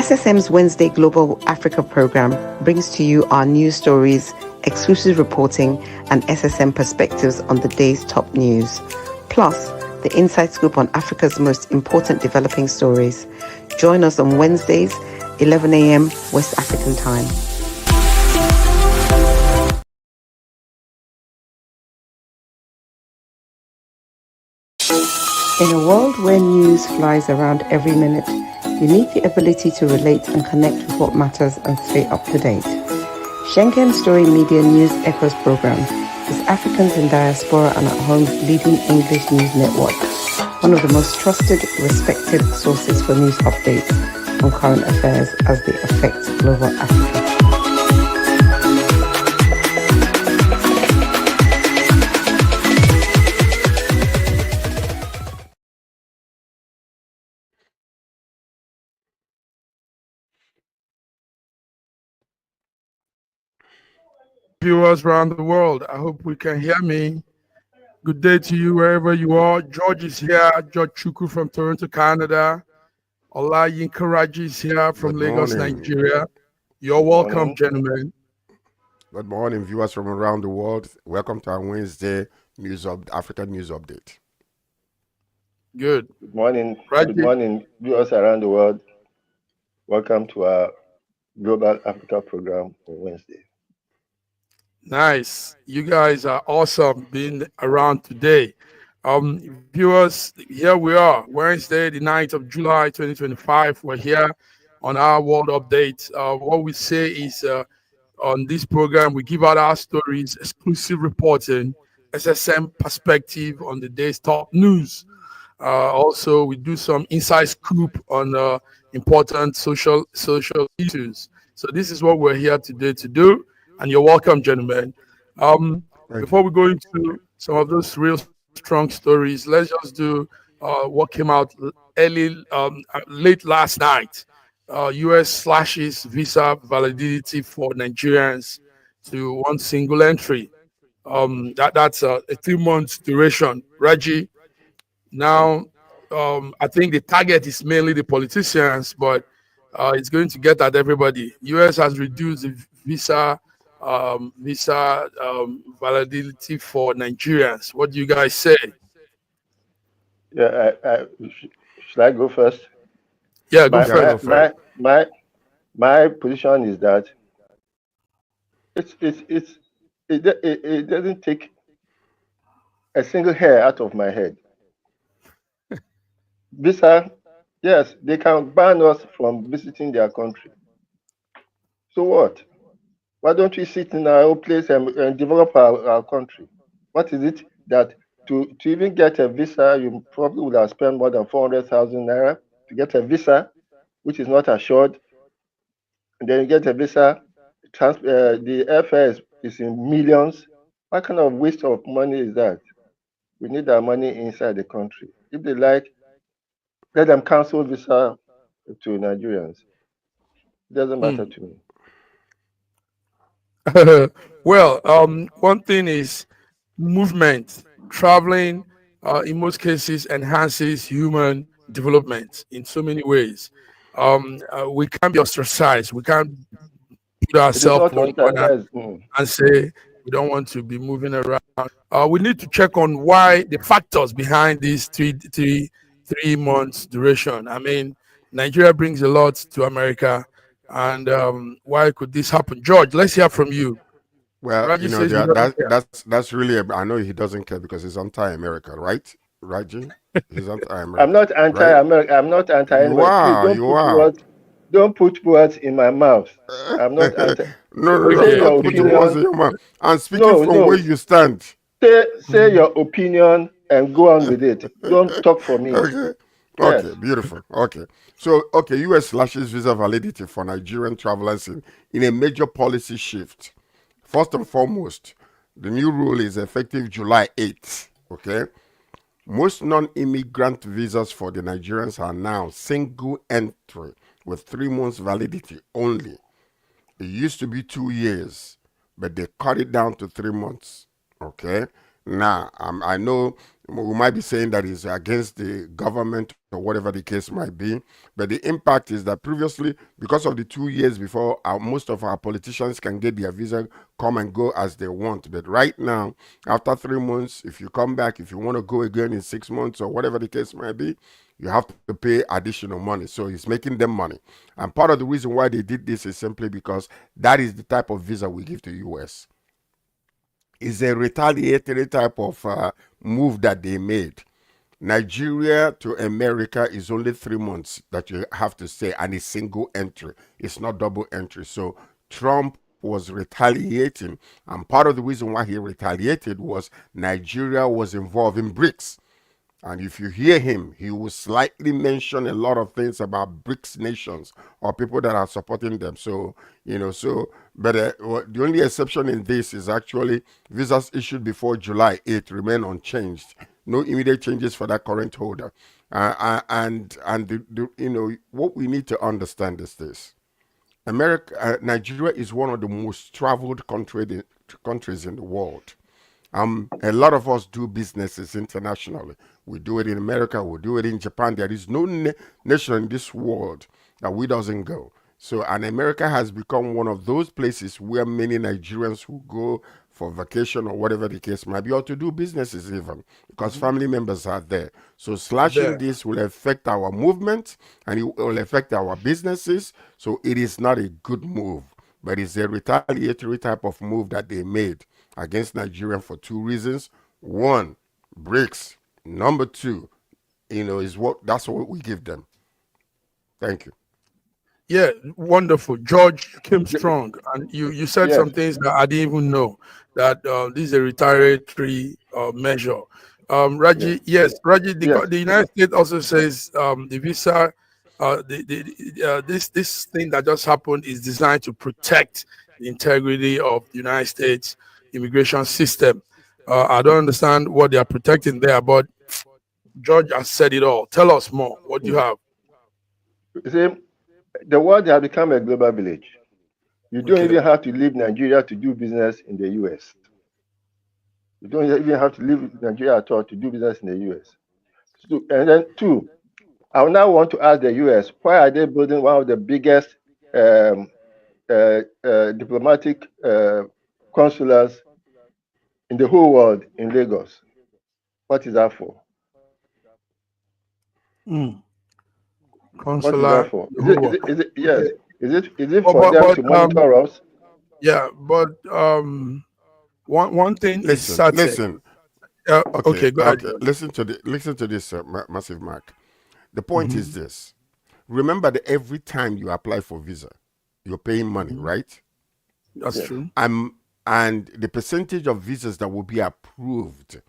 SSM's Wednesday Global Africa program brings to you our news stories, exclusive reporting, and SSM perspectives on the day's top news. Plus, the inside scoop on Africa's most important developing stories. Join us on Wednesdays, 11 a.m. West African time. In a world where news flies around every minute, you need the ability to relate and connect with what matters and stay up to date. Schengen Story Media News Echoes program is Africans in Diaspora and at Home's leading English news network, one of the most trusted, respected sources for news updates on current affairs as they affect global Africa. Viewers around the world, I hope we can hear me. Good day to you wherever you are. George is here, George Chukwu from Toronto, Canada. Ola Yinkaraji is here from Lagos, Nigeria. You're welcome, gentlemen. Good morning, viewers from around the world. Welcome to our Wednesday African News Update. Good. Good morning. Good morning, viewers around the world. Welcome to our Global Africa program on Wednesday. Nice. You guys are awesome being around today. Viewers, here we are, Wednesday, the 9th of July, 2025. We're here on our World Update. What we say is on this program, we give out our stories, exclusive reporting, SSM perspective on the day's top news. Also, we do some inside scoop on important social issues. So this is what we're here today to do. And you're welcome, gentlemen. Before we go into some of those real strong stories, let's just do what came out late last night. U.S. slashes visa validity for Nigerians to one single entry. That's a 3-month duration. Reggie, now I think the target is mainly the politicians, but it's going to get at everybody. U.S. has reduced the visa validity for Nigerians. What do you guys say? Yeah, should I go first? Yeah, go first. My position is that it doesn't take a single hair out of my head. Visa, yes, they can ban us from visiting their country. So what? Why don't we sit in our own place and develop our country? What is it that to even get a visa, you probably would have spent more than 400,000 naira to get a visa, which is not assured. And then you get a visa, the airfare is in millions. What kind of waste of money is that? We need our money inside the country. If they like, let them cancel visa to Nigerians. It doesn't matter to me. Well, one thing is movement, traveling, in most cases enhances human development in so many ways. We can't be ostracized. We can't put ourselves in one corner and say we don't want to be moving around. We need to check on why the factors behind this three months duration. I mean, Nigeria brings a lot to America. And why could this happen? George, let's hear from you. Well, that's really, I know he doesn't care because he's anti-America, right? Right, Jim? He's anti-America. I'm not anti-America. Right? I'm not anti-America. You are. Don't put words in my mouth. I'm not anti. Don't put words in your mouth. I'm speaking from where you stand. Say your opinion and go on with it. Don't talk for me. Okay. Okay, yes. Beautiful. Okay. So, U.S. slashes visa validity for Nigerian travelers in a major policy shift. First and foremost, the new rule is effective July 8th. Okay. Most non-immigrant visas for the Nigerians are now single entry with 3 months validity only. It used to be 2 years, but they cut it down to 3 months. Okay. Now, I know We might be saying that it's against the government or whatever the case might be, but the impact is that previously, because of the 2 years before, most of our politicians can get their visa, come and go as they want. But right now, after 3 months, if you come back, if you want to go again in 6 months or whatever the case might be, you have to pay additional money. So it's making them money. And part of the reason why they did this is simply because that is the type of visa we give to US. It's a retaliatory type of move that they made. Nigeria to America is only 3 months that you have to stay, and it's single entry. It's not double entry. So Trump was retaliating, and part of the reason why he retaliated was Nigeria was involved in BRICS. And if you hear him, he will slightly mention a lot of things about BRICS nations or people that are supporting them. So, but the only exception in this is actually visas issued before July 8th remain unchanged. No immediate changes for that current holder. What we need to understand is this. Nigeria is one of the most traveled countries in the world. A lot of us do businesses internationally. We do it in America, we do it in Japan. There is no nation in this world that we doesn't go. So, and America has become one of those places where many Nigerians who go for vacation or whatever the case might be, or to do businesses even, because family members are there. So slashing this will affect our movement and it will affect our businesses. So it is not a good move, but it's a retaliatory type of move that they made against Nigeria for two reasons. One, BRICS. Number two, that's what we give them. Thank you. Yeah, wonderful. George came strong, and you said some things that I didn't even know, that this is a retaliatory measure. Raji, Raji, the United States also says the visa, this thing that just happened is designed to protect the integrity of the United States immigration system. I don't understand what they are protecting there, but George has said it all. Tell us more. What do you have? See, the world has become a global village. You don't even have to leave Nigeria to do business in the US. You don't even have to leave Nigeria at all to do business in the US. So, and then two, I now want to ask the US, why are they building one of the biggest diplomatic consulates in the whole world in Lagos? What is that for? Consular. What is that for? Is it for them to monitor us? Yeah, but one thing is certain. Listen. Okay, go ahead. Listen to this, Massive Mark. The point is this. Remember that every time you apply for visa, you're paying money, right? That's true. And the percentage of visas that will be approved,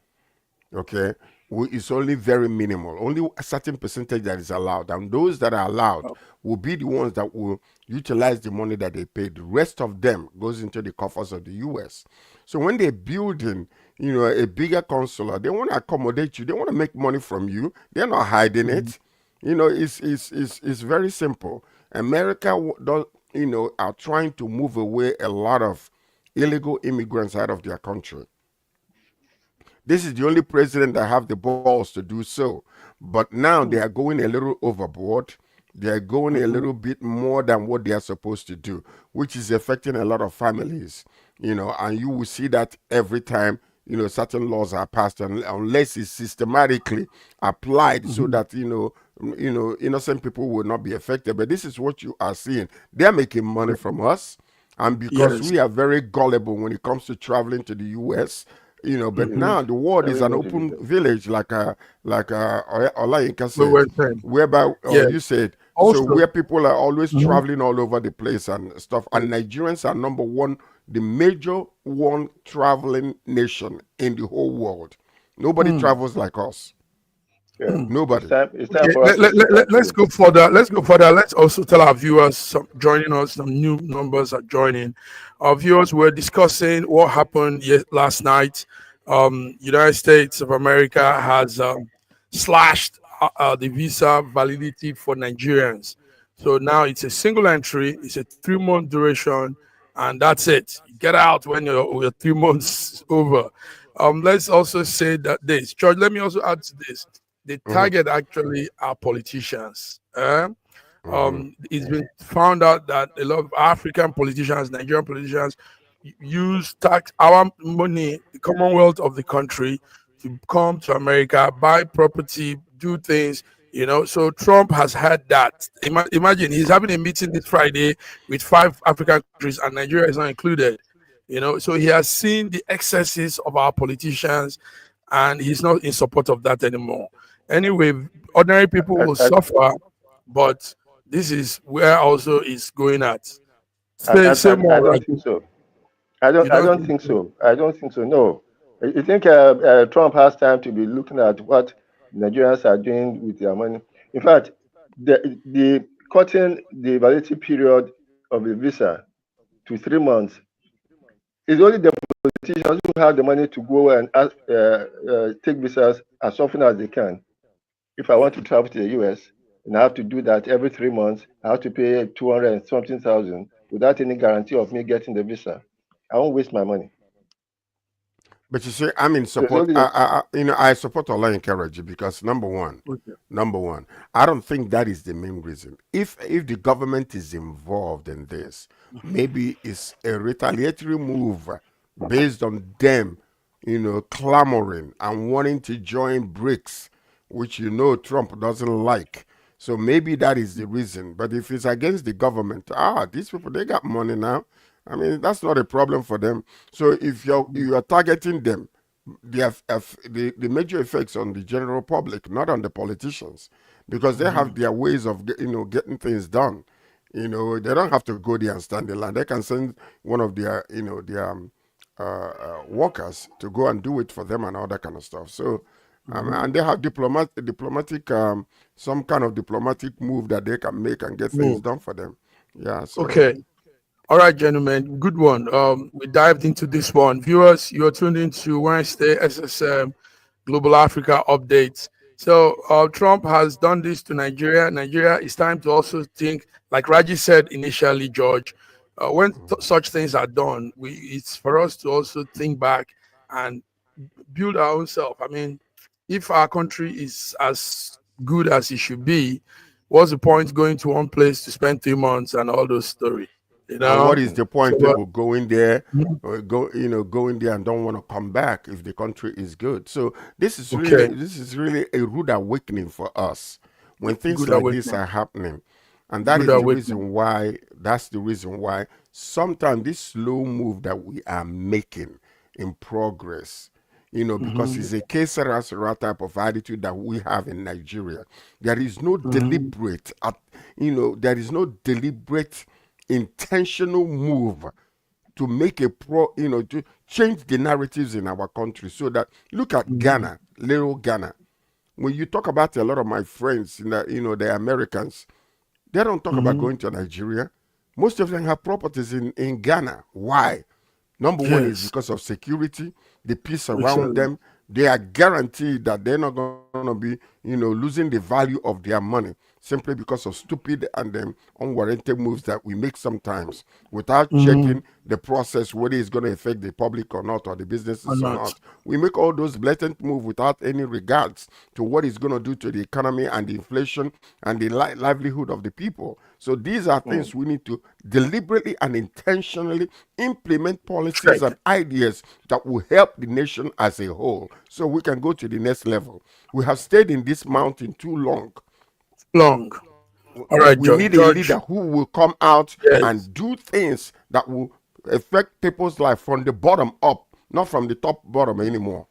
is only very minimal. Only a certain percentage that is allowed. And those that are allowed will be the ones that will utilize the money that they paid. The rest of them goes into the coffers of the US. So when they're building, a bigger consulate, they want to accommodate you. They want to make money from you. They're not hiding it. It's very simple. America are trying to move away a lot of illegal immigrants out of their country. This is the only president that have the balls to do so. But now they are going a little overboard. They are going a little bit more than what they are supposed to do, which is affecting a lot of families, and you will see that every time, certain laws are passed, unless it's systematically applied so that, innocent people will not be affected. But this is what you are seeing. They're making money from us. And because we are very gullible when it comes to traveling to the U.S., but now the world is an open village, like Olayinka said, whereby you said, also, so where people are always traveling all over the place and stuff. And Nigerians are number one, the major one traveling nation in the whole world. Nobody travels like us. Nobody. It's time for us let's go further. Let's also tell our viewers joining us, some new numbers are joining. Our viewers were discussing what happened last night. United States of America has slashed the visa validity for Nigerians. So now it's a single entry, it's a 3-month duration, and that's it. Get out when your 3 months over. Let's also say that this, George, let me also add to this. The Mhm, target actually are politicians. mhm, It's been found out that a lot of African politicians, Nigerian politicians, use tax our money, the Commonwealth of the country, to come to America, buy property, do things. So Trump has had that. Imagine he's having a meeting this Friday with 5 African countries, and Nigeria is not included. So he has seen the excesses of our politicians, and he's not in support of that anymore. Anyway, ordinary people I, will I, suffer, but this is where also is going at. Say I more, don't right? think so. You I don't don't think think so? so. I don't think so. No. You think Trump has time to be looking at what Nigerians are doing with their money? In fact, the cutting the validity period of the visa to 3 months is only the politicians who have the money to go and take visas as often as they can. If I want to travel to the US and I have to do that every 3 months, I have to pay 200 and something thousand without any guarantee of me getting the visa. I won't waste my money. But you see, I'm in So it's support. only the, I support Ola Encourage because Okay. number one, I don't think that is the main reason. If the government is involved in this, maybe it's a retaliatory move based on them, clamoring and wanting to join BRICS, which Trump doesn't like. So maybe that is the reason. But if it's against the government, these people they got money now. I mean, that's not a problem for them. So if you are targeting them, the major effects on the general public, not on the politicians, because they have their ways of getting things done. They don't have to go there and stand in line. They can send one of their workers to go and do it for them and all that kind of stuff. So. And they have diplomatic, some kind of diplomatic move that they can make and get things Move. done for them. Yeah. So. Okay. All right, gentlemen. Good one. We dived into this one. Viewers, you're tuned into Wednesday SSM Global Africa updates. So Trump has done this to Nigeria. Nigeria, it's time to also think, like Raji said initially, George, when such things are done, it's for us to also think back and build our own self. I mean, if our country is as good as it should be, what's the point going to one place to spend 3 months and all those stories? You And what know? is the So, point people going there, Mhm. going there and don't want to come back if the country is good? So Okay, this is really a rude awakening for us when things good like this awakening. are happening, and Good awakening. that's the reason why sometimes this slow move that we are making in progress. Because Hmm. it's a Kesara type of attitude that we have in Nigeria. There is no Hmm. deliberate, there is no deliberate intentional move to make to change the narratives in our country so that look at Hmm. Ghana, little Ghana. When you talk about a lot of my friends in the Americans, they don't talk about Hmm. going to Nigeria. Most of them have properties in Ghana. Why? Number one is Yes, because of security, the peace around exactly. them. They are guaranteed that they're not going to be, losing the value of their money simply because of stupid and unwarranted moves that we make sometimes without Hmm. checking the process, whether it's going to affect the public or not, or the Or businesses or not. not. We make all those blatant moves without any regards to what it's going to do to the economy and the inflation and the livelihood of the people. So these are mm, things we need to deliberately and intentionally implement policies Check. and ideas that will help the nation as a whole so we can go to the next level. We have stayed in this mountain too long. Long. All right, We need a George. leader who will come out Yes. and do things that will affect people's life from the bottom up, not from the top bottom anymore.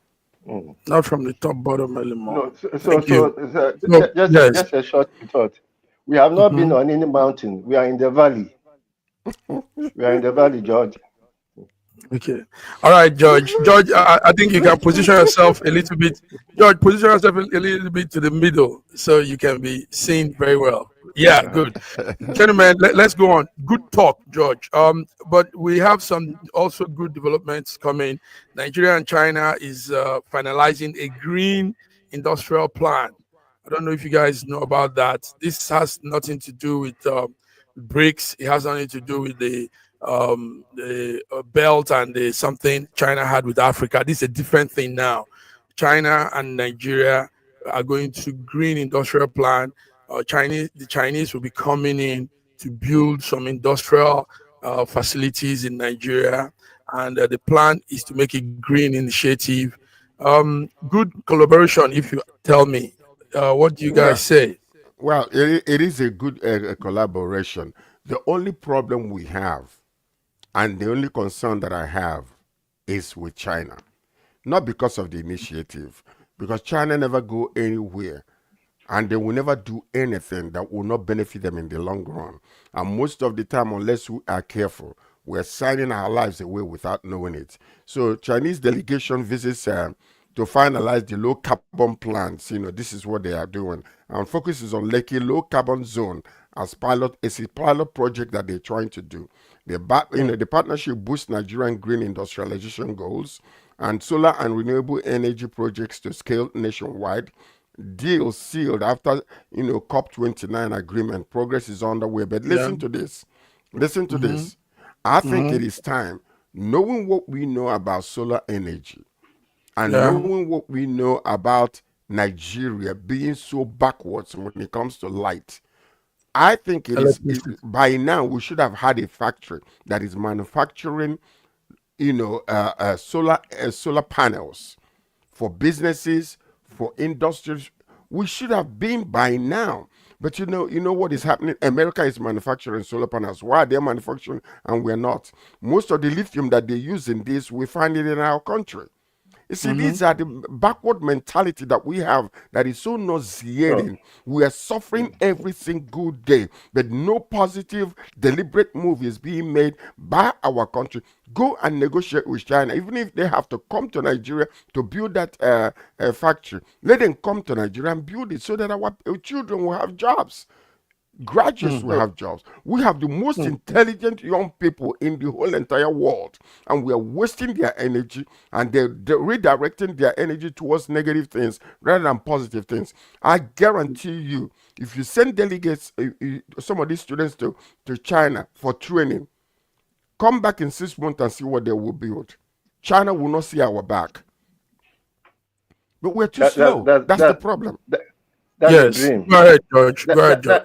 mm. Not from the top bottom anymore. No, Thank you. So yes. just a short thought. We have not been Hmm. on any mountain. We are in the valley. We are in the valley, George. Okay. All right, George. George, I think you can position yourself a little bit. George, position yourself a little bit to the middle so you can be seen very well. Yeah, good. Gentlemen, let's go on. Good talk, George. But we have some also good developments coming. Nigeria and China is finalizing a green industrial plan. I don't know if you guys know about that. This has nothing to do with BRICS. It has nothing to do with the the belt and the something China had with Africa. This is a different thing now. China and Nigeria are going to green industrial plan. The Chinese will be coming in to build some industrial facilities in Nigeria, and the plan is to make a green initiative. Good collaboration, if you tell me. What do you guys say? Well, it is a good collaboration. The only problem we have, and the only concern that I have, is with China. Not because of the initiative, because China never go anywhere, and they will never do anything that will not benefit them in the long run. And most of the time, unless we are careful, we're signing our lives away without knowing it. So Chinese delegation visits to finalize the low carbon plans. This is what they are doing. And focus is on Lekki low carbon zone as pilot. It's a pilot project that they're trying to do. The partnership boosts Nigerian green industrialization goals and solar and renewable energy projects to scale nationwide. Deal sealed after COP29 agreement. Progress is underway. But listen to this. Listen to this. I think it is time, knowing what we know about solar energy and knowing what we know about Nigeria being so backwards when it comes to light. I think by now we should have had a factory that is manufacturing solar panels for businesses, for industries. We should have been by now. But you know what is happening? America is manufacturing solar panels. Why are they manufacturing and we're not? Most of the lithium that they use in this, we find it in our country. You see, these are the backward mentality that we have that is so nauseating. We are suffering every single day, but no positive, deliberate move is being made by our country. Go and negotiate with China, even if they have to come to Nigeria to build that factory. Let them come to Nigeria and build it so that our children will have jobs. Graduates will have jobs. We have the most intelligent young people in the whole entire world, and we are wasting their energy, and they're redirecting their energy towards negative things rather than positive things. I guarantee you, if you send delegates, some of these students to China for training, come back in 6 months and see what they will build. China will not see our back. But we're too slow. That's the problem. That's a dream. Go ahead, George. Go ahead, George.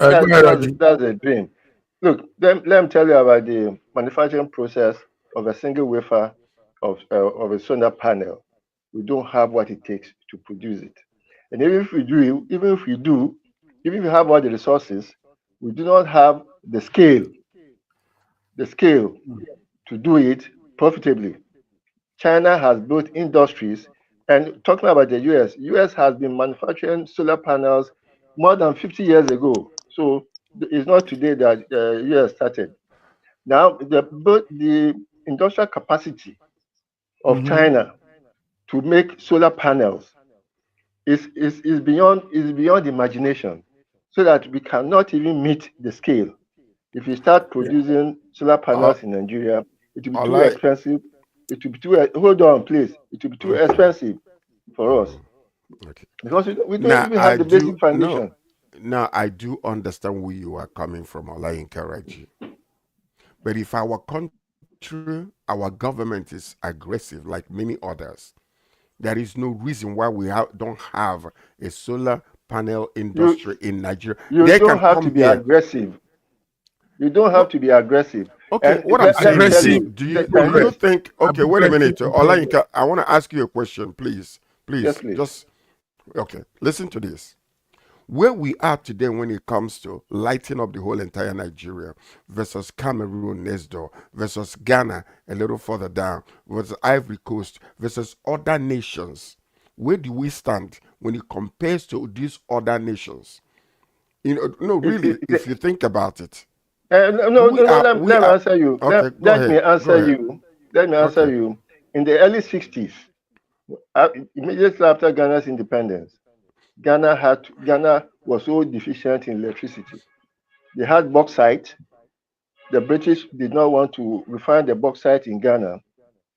That's a dream. Look, let me tell you about the manufacturing process of a single wafer of a solar panel. We don't have what it takes to produce it. And even if we have all the resources, we do not have the scale to do it profitably. China has built industries. And talking about the US has been manufacturing solar panels more than 50 years ago. So it's not today that the US started. Now, the industrial capacity of China to make solar panels is beyond imagination, so that we cannot even meet the scale. If we start producing solar panels in Nigeria, it will be too expensive. It will be too. Hold on, please. It will be too expensive for us because we don't even have the basic foundation. Now I do understand where you are coming from, Olayinka Raji. But if our country, our government is aggressive like many others, there is no reason why we don't have a solar panel industry in Nigeria. You don't have to be aggressive. You don't have to be aggressive. Okay, what I'm saying is, do you think? Okay, wait a minute, Olayinka. I want to ask you a question, please. Yes, please. Just okay. Listen to this. Where we are today when it comes to lighting up the whole entire Nigeria versus Cameroon next door versus Ghana a little further down versus Ivory Coast versus other nations, where do we stand when it compares to these other nations? Really, if you think about it. Let me answer you. Okay, let me answer you. In the early 60s, immediately after Ghana's independence, Ghana was so deficient in electricity. They had bauxite. The British did not want to refine the bauxite in Ghana.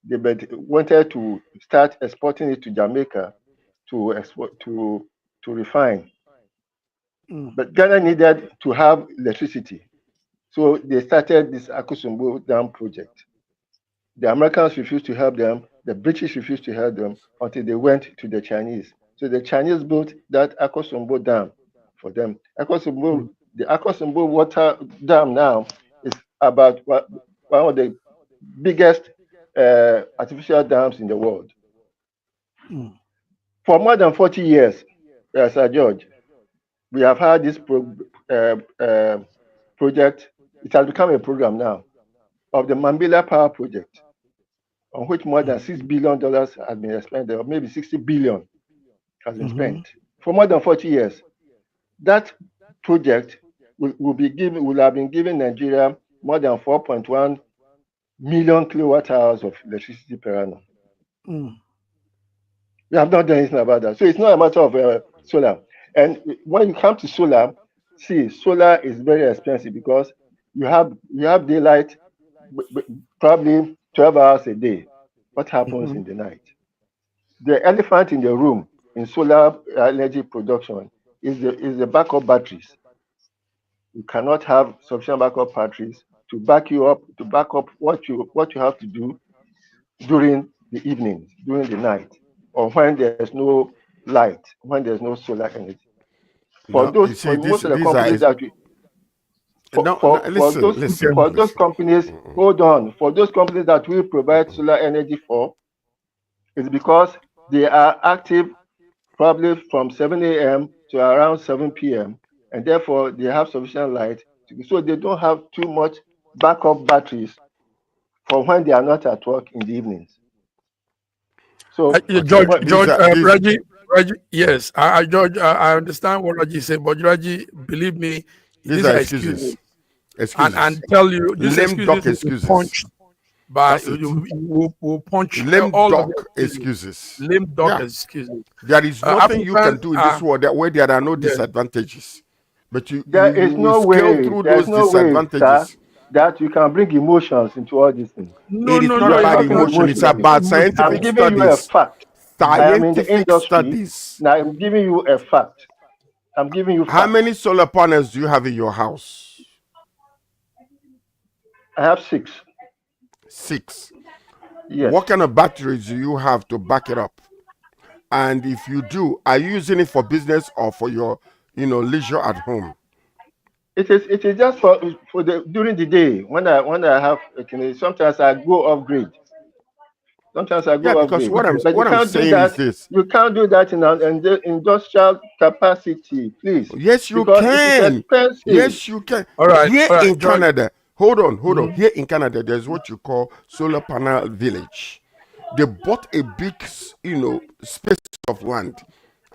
They wanted to start exporting it to Jamaica to refine. But Ghana needed to have electricity. So they started this Akosombo Dam project. The Americans refused to help them. The British refused to help them until they went to the Chinese. So the Chinese built that Akosombo Dam for them. The Akosombo Water Dam now is about one of the biggest artificial dams in the world. For more than 40 years, Sir George, we have had this project. It has become a program now of the Mambila Power Project, on which more than $6 billion has been spent, or maybe 60 billion has been spent for more than 40 years. That project will have been giving Nigeria more than 4.1 million kilowatt hours of electricity per annum. We have not done anything about that. So it's not a matter of solar. And when you come to solar, see, solar is very expensive because you have daylight probably 12 hours a day. What happens in the night? The elephant in the room in solar energy production is the backup batteries. You cannot have sufficient backup batteries to back you up, to back up what you have to do during the evenings, during the night, or when there's no light, when there's no solar energy. For most of the companies that we for those companies, hold on, for those companies that we provide solar energy for, it's because they are active probably from 7 a.m. to around 7 p.m. and therefore they have sufficient light, so they don't have too much backup batteries for when they are not at work in the evenings. So George, Reggie, yes, George, I understand what Reggie said, but Reggie, believe me, these are excuses. And tell you, these excuses. Punched by will punch all of excuses. Lame duck excuses. There is nothing you can do in this world where there are no disadvantages. But there is no way through those disadvantages. That you can bring emotions into all these things. It is not about emotion, it's about scientific studies. I'm giving you a fact. I am in the industry. Now I'm giving you a fact. I'm giving you facts. How many solar panels do you have in your house? I have 6. 6. Yes. What kind of batteries do you have to back it up? And if you do, are you using it for business or for your, leisure at home? It is just for during the day when I have sometimes I go off grid. Sometimes I go off grid. What I'm saying is this: you can't do that in an industrial capacity, please. Yes, you can. Yes, you can. All right. Here in Canada, hold on. Here in Canada, there's what you call solar panel village. They bought a big, space of land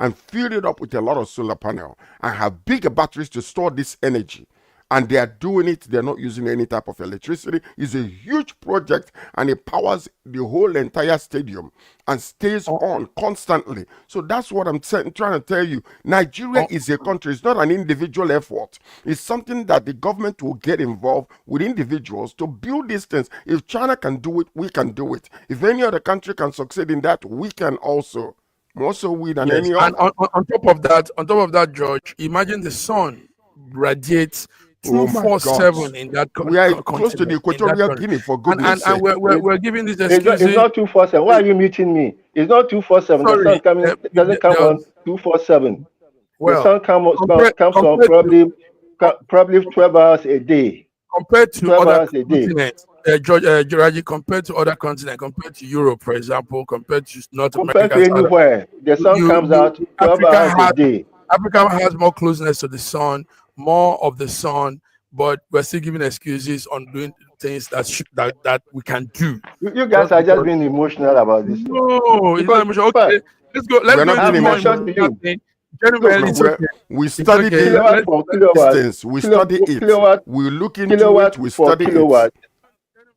and filled it up with a lot of solar panel and have bigger batteries to store this energy. And they are doing it. They're not using any type of electricity. It's a huge project and it powers the whole entire stadium and stays on constantly. So that's what I'm trying to tell you. Nigeria is a country. It's not an individual effort. It's something that the government will get involved with individuals to build these things. If China can do it, we can do it. If any other country can succeed in that, we can also. More so we than any other. And on top of that, George, imagine the sun radiates 247 in that country. We are close to the Equatorial Guinea, for goodness sake. And we're giving this excuse. It's not 247. Why are you muting me? It's not 247. The sun doesn't come on 247. The sun comes on probably 12 hours a day. Compared to other continents, George, compared to other continents, compared to Europe, for example, compared to North America. Compared to anywhere, the sun comes out 12 hours a day. Africa has more closeness to the sun, more of the sun, but we're still giving excuses on doing things that we can do. You guys are just being emotional about this. No, it's not emotional. Okay, let's go. Let's go emotional. We studied distance. We study it. We look into it. We study it.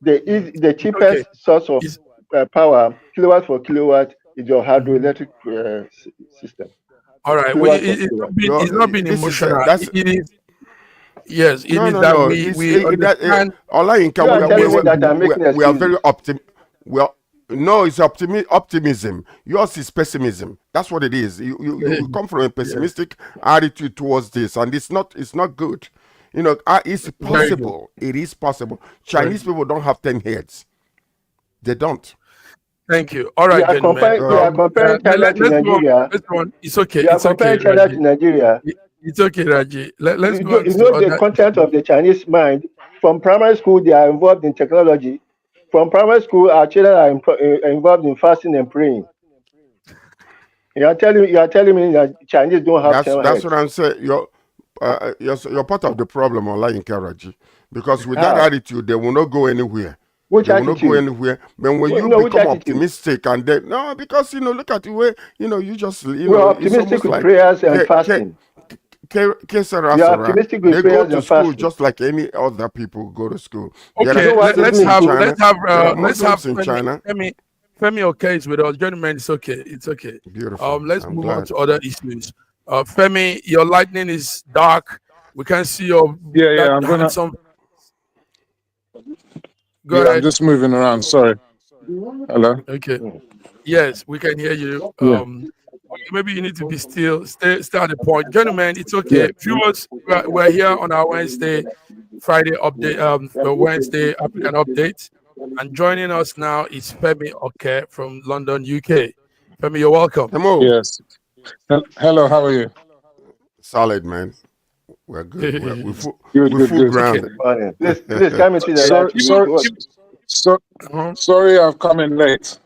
The cheapest source of power, kilowatt for kilowatt, is your hydroelectric system. All right. Well, it's not being emotional. It is. Yes, it is that we understand. We are very optimistic. No, it's optimism. Yours is pessimism. That's what it is. You come from a pessimistic attitude towards this, and it's not good. You know, it's Very good. possible. It is possible. Chinese people don't have 10 heads. They don't. Thank you. All right, You are gentlemen. comparing China to Let's go on. Nigeria. Let's go on. It's okay. You are It's okay, comparing China Raji. to Nigeria. It's okay, Raji. Let's You go know, on you to know the other. content of the Chinese mind. From primary school, they are involved in technology. From primary school, our children are involved in fasting and praying. You are telling me that Chinese don't have 10 That's heads. what I'm saying. You're part of the problem, online, Karaji. Because with that How? attitude, they will not go anywhere. Which They will not go attitude? anywhere. But when you No, which become attitude? optimistic and then no, because look at the way you just We are it's optimistic almost with like prayers and fasting. You are optimistic with they go prayers to and school fasting. just like any other people go to school. There Okay, are what let's Christians in have China. There are Muslims in China. Femi okay is with us. Gentlemen, it's okay. It's okay. Beautiful. Let's I'm move on glad. to other issues. Femi, your lightning is dark. We can see your Yeah, I'm gonna. handsome. Go Yeah, ahead. I'm just moving around. Sorry. Hello. Okay. Yes, we can hear you. Yeah. Maybe you need to be still. Stay at the point, gentlemen. It's okay. Viewers, we're here on our Friday update, Wednesday African update, and joining us now is Femi Oke from London, UK. Femi, you're welcome. Hello. Yes. Hello. How are you? Solid, man. We're good. We're full grounded. Please come into the Sorry, I've come in late.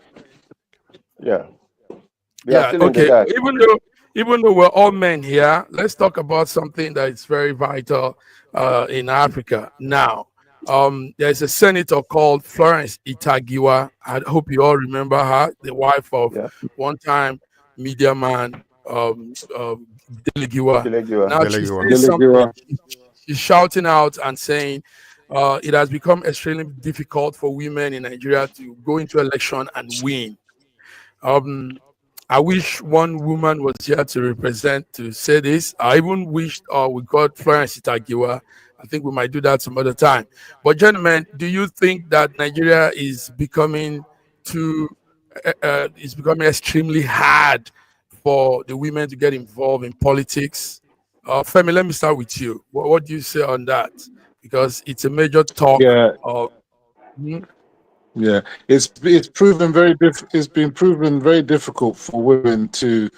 Yeah. Okay. Even though we're all men here, let's talk about something that is very vital in Africa now. There's a senator called Florence Itagiwa. I hope you all remember her, the wife of one-time media man Delegiwa. Now she's saying something. She's shouting out and saying it has become extremely difficult for women in Nigeria to go into election and win. I wish one woman was here to say this. I even wished we got Florence Itagiwa. I think we might do that some other time. But gentlemen, do you think that Nigeria is becoming extremely hard for the women to get involved in politics? Femi, let me start with you. What do you say on that? Because it's a major talk. Yeah, it's proven it's been proven very difficult for women to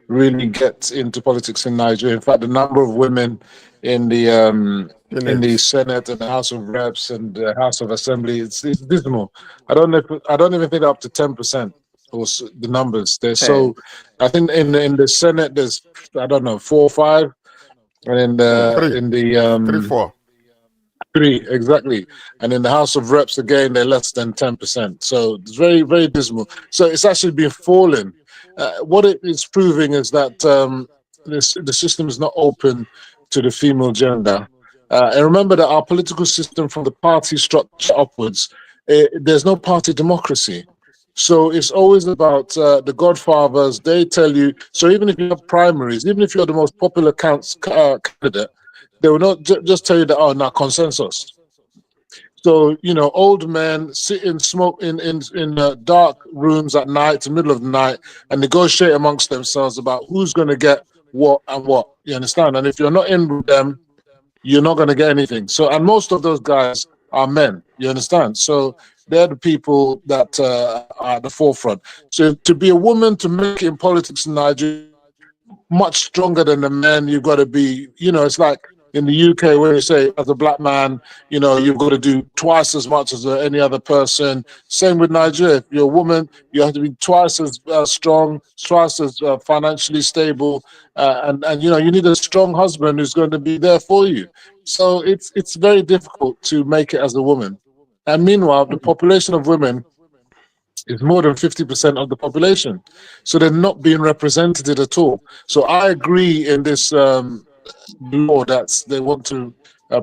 really get into politics in Nigeria. In fact, the number of women in the Senate and the House of Reps and the House of Assembly it's dismal. I don't even think up to 10%. Or the numbers. There's so I think in the Senate there's 4 or 5, and in the 3, 4. 3 exactly, and in the House of Reps again they're less than 10%. So it's very, very dismal. So it's actually been falling. What it is proving is that the system is not open to the female gender. And remember that our political system, from the party structure upwards, there's no party democracy. So it's always about the godfathers. They tell you. So even if you have primaries, even if you're the most popular candidate, they will not just tell you that, now consensus. So, old men sit and smoke in dark rooms at night, in the middle of the night, and negotiate amongst themselves about who's going to get what and what. You understand? And if you're not in with them, you're not going to get anything. So, and most of those guys are men. You understand? So they're the people that are at the forefront. So to be a woman, to make it in politics in Nigeria, much stronger than the men. You've got to be, it's like in the UK where you say, as a black man, you've got to do twice as much as any other person. Same with Nigeria. If you're a woman, you have to be twice as strong, twice as financially stable, and you need a strong husband who's going to be there for you. So it's very difficult to make it as a woman. And meanwhile, the population of women is more than 50% of the population. So they're not being represented at all. So I agree in this law that they want to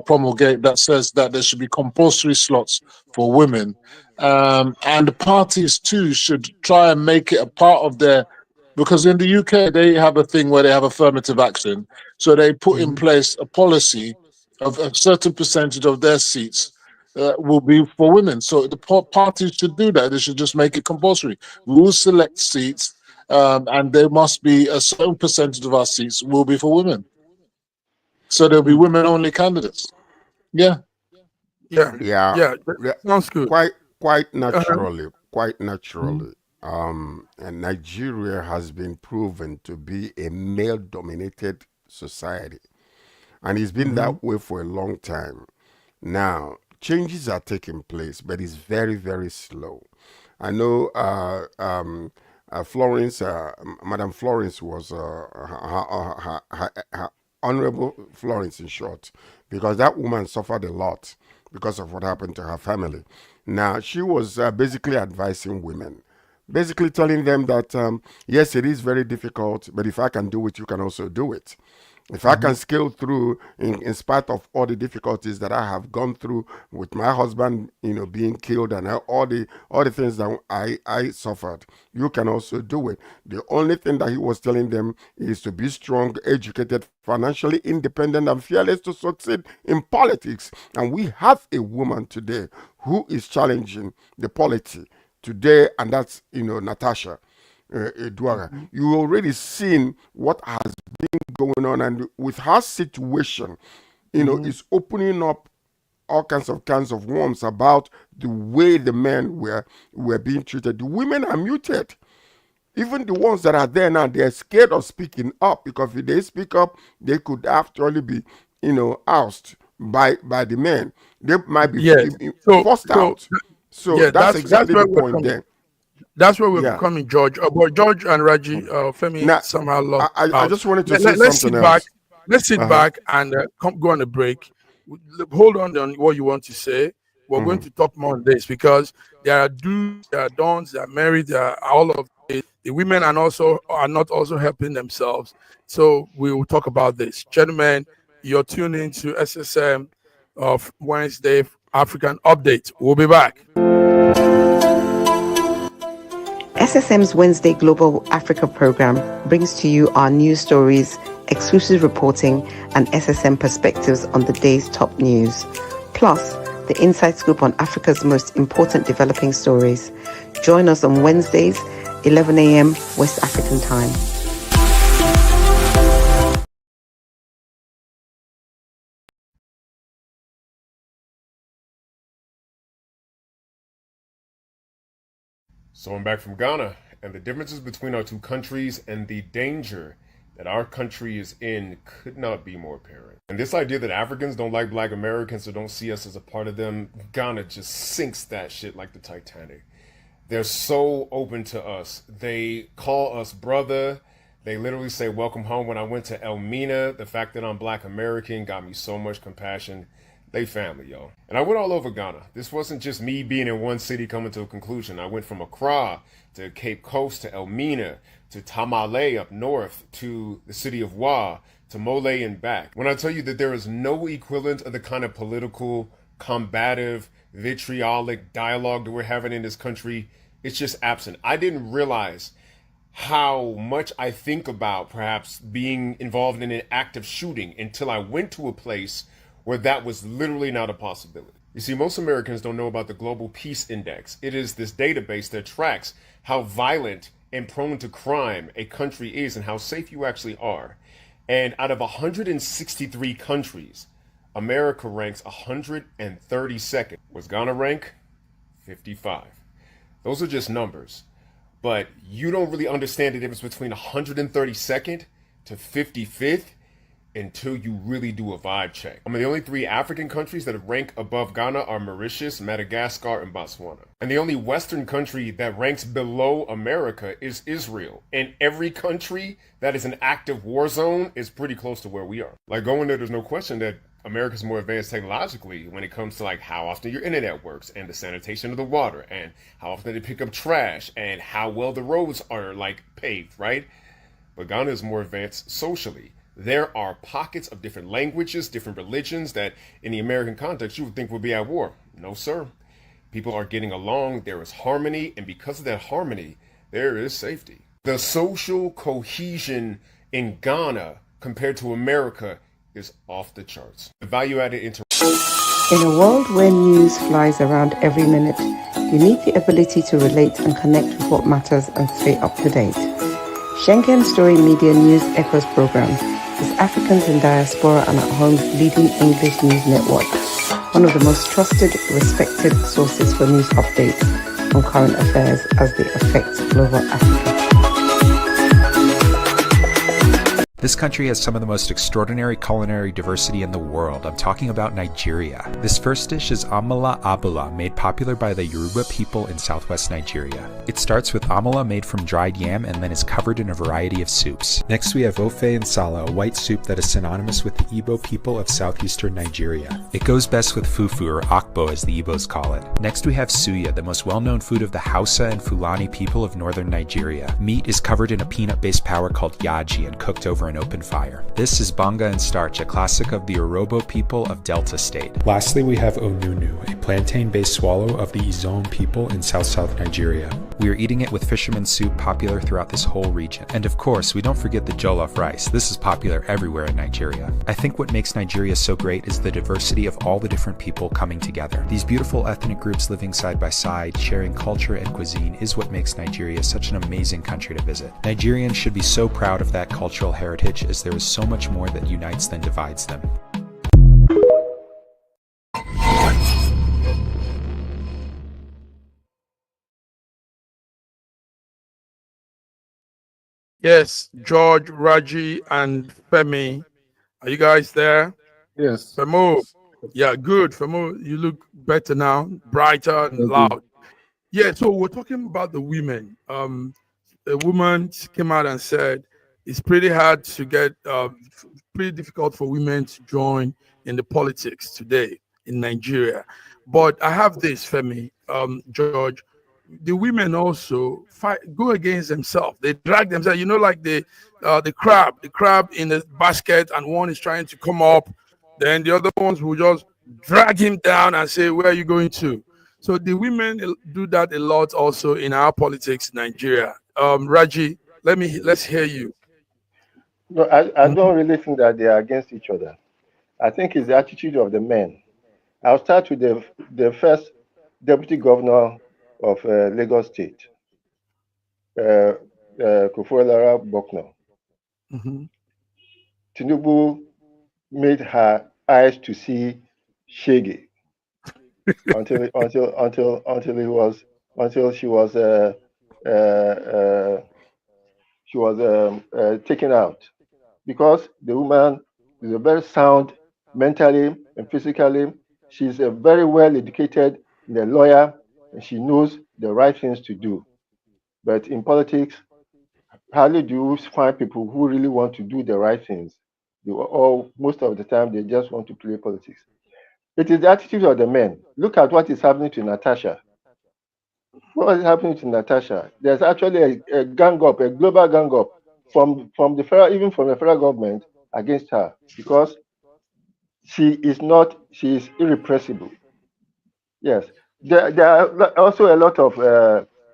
promulgate that says that there should be compulsory slots for women. And the parties too should try and make it a part of their, because in the UK they have a thing where they have affirmative action. So they put in place a policy of a certain percentage of their seats will be for women. So the parties should do that. They should just make it compulsory. We will select seats, and there must be a certain percentage of our seats will be for women. So there'll be women-only candidates. Yeah. Yeah, Yeah, yeah, that yeah, sounds good. quite Uh-huh. Mhm. naturally. And Nigeria has been proven to be a male-dominated society, and it's been Mhm. that way for a long time. Now, changes are taking place, but it's very, very slow. I know Florence, Madam Florence was Honorable Florence in short, because that woman suffered a lot because of what happened to her family. Now, she was basically advising women, basically telling them that, yes, it is very difficult, but if I can do it, you can also do it. If I can Mhm. scale through in spite of all the difficulties that I have gone through with my husband, being killed and all the things that I suffered, you can also do it. The only thing that he was telling them is to be strong, educated, financially independent, and fearless to succeed in politics. And we have a woman today who is challenging the polity today, and that's Natasha. Edwara, Mhm. you already seen what has going on, and with her situation, Mhm. it's opening up all kinds of cans of worms about the way the men were being treated. The women are muted. Even the ones that are there now, they're scared of speaking up, because if they speak up, they could actually be, ousted by the men. They might be Yes. So, forced so out. So yeah, that's that's exactly where the we're point coming. there. That's where we're Yeah. coming, George. But George and Raji, Femi Now, somehow lost I out. just wanted to say Let's something sit back. else. Let's sit Uh back and go on a break. Hold on what you want to say. We're going huh. to talk more on this because there are do's, there are don'ts, there are married, there are all of it. The women are not also helping themselves. So we will talk about this, gentlemen. You're tuning to SSM of Wednesday African Update. We'll be back. SSM's Wednesday Global Africa program brings to you our news stories, exclusive reporting, and SSM perspectives on the day's top news. Plus, the inside scoop on Africa's most important developing stories. Join us on Wednesdays, 11 a.m. West African time. So I'm back from Ghana, and the differences between our two countries and the danger that our country is in could not be more apparent. And this idea that Africans don't like black Americans or don't see us as a part of them, Ghana just sinks that shit like the Titanic. They're so open to us. They call us brother. They literally say welcome home. When I went to Elmina, the fact that I'm black American got me so much compassion. They family, yo. And I went all over Ghana. This wasn't just me being in one city coming to a conclusion. I went from Accra to Cape Coast to Elmina to Tamale up north to the city of Wa to Mole and back. When I tell you that there is no equivalent of the kind of political, combative, vitriolic dialogue that we're having in this country, it's just absent. I didn't realize how much I think about perhaps being involved in an active shooting until I went to a place where that was literally not a possibility. You see, most Americans don't know about the Global Peace Index. It is this database that tracks how violent and prone to crime a country is and how safe you actually are. And out of 163 countries, America ranks 132nd. Was Ghana rank? 55. Those are just numbers. But you don't really understand the difference between 132nd to 55th until you really do a vibe check. I mean, the only three African countries that rank above Ghana are Mauritius, Madagascar, and Botswana. And the only Western country that ranks below America is Israel. And every country that is an active war zone is pretty close to where we are. Like going there, there's no question that America's more advanced technologically when it comes to like how often your internet works and the sanitation of the water and how often they pick up trash and how well the roads are like paved, right? But Ghana is more advanced socially. There are pockets of different languages, different religions that in the American context you would think would be at war. No, sir. People are getting along. There is harmony. And because of that harmony, there is safety. The social cohesion in Ghana compared to America is off the charts. The value added into In a world where news flies around every minute, you need the ability to relate and connect with what matters and stay up to date. Schengen Story Media News Echoes program is Africans in Diaspora and at Home's leading English news network, one of the most trusted, respected sources for news updates on current affairs as they affect global Africa. This country has some of the most extraordinary culinary diversity in the world. I'm talking about Nigeria. This first dish is amala abula, made popular by the Yoruba people in southwest Nigeria. It starts with amala made from dried yam and then is covered in a variety of soups. Next we have ofe nsala, a white soup that is synonymous with the Igbo people of southeastern Nigeria. It goes best with fufu, or akbo as the Igbos call it. Next we have suya, the most well-known food of the Hausa and Fulani people of northern Nigeria. Meat is covered in a peanut-based powder called yaji and cooked over an open fire. This is banga and starch, a classic of the Urhobo people of Delta State. Lastly, we have onunu, a plantain-based swallow of the Izon people in South Nigeria. We are eating it with fisherman soup, popular throughout this whole region. And of course, we don't forget the jollof rice. This is popular everywhere in Nigeria. I think what makes Nigeria so great is the diversity of all the different people coming together. These beautiful ethnic groups living side by side, sharing culture and cuisine is what makes Nigeria such an amazing country to visit. Nigerians should be so proud of that cultural heritage, as there is so much more that unites than divides them. Yes, George, Raji, and Femi. Are you guys there? Yes. Femo. Yeah, good. Femo, you look better now, brighter and loud. Yeah, so we're talking about the women. A woman came out and said it's pretty hard to get, pretty difficult for women to join in the politics today in Nigeria. But I have this, Femi, George. The women also go against themselves. They drag themselves, like the crab in the basket, and one is trying to come up. Then the other ones will just drag him down and say, "Where are you going to?" So the women do that a lot also in our politics in Nigeria. Raji, let's hear you. No, I don't really think that they are against each other. I think it's the attitude of the men. I'll start with the first deputy governor of Lagos State, Kufuor Bokno. Mm-hmm. Tinubu made her eyes to see Shege until she was taken out, because the woman is a very sound mentally and physically. She's a very well educated lawyer, and she knows the right things to do. But in politics, hardly do you find people who really want to do the right things. Most of the time, they just want to play politics. It is the attitude of the men. Look at what is happening to Natasha. What is happening to Natasha? There's actually a gang up, a global gang up from the federal, even from the federal government, against her, because she is irrepressible. Yes, there are also a lot of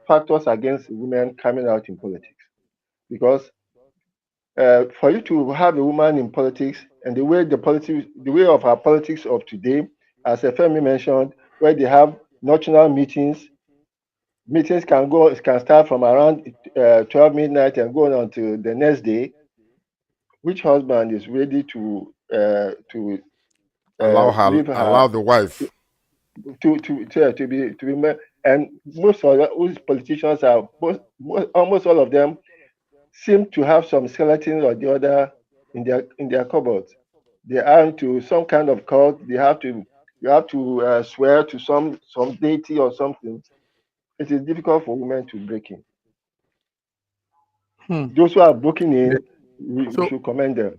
factors against women coming out in politics, because for you to have a woman in politics, and the way of our politics of today, as Femi mentioned, where they have national meetings can start from around 12 midnight and go on to the next day. Which husband is ready to allow the wife to be and most of those politicians almost all of them seem to have some skeleton or the other in their cupboards. They are into some kind of cult. You have to swear to some deity or something. It is difficult for women to break in. Those who are breaking in, we should commend them.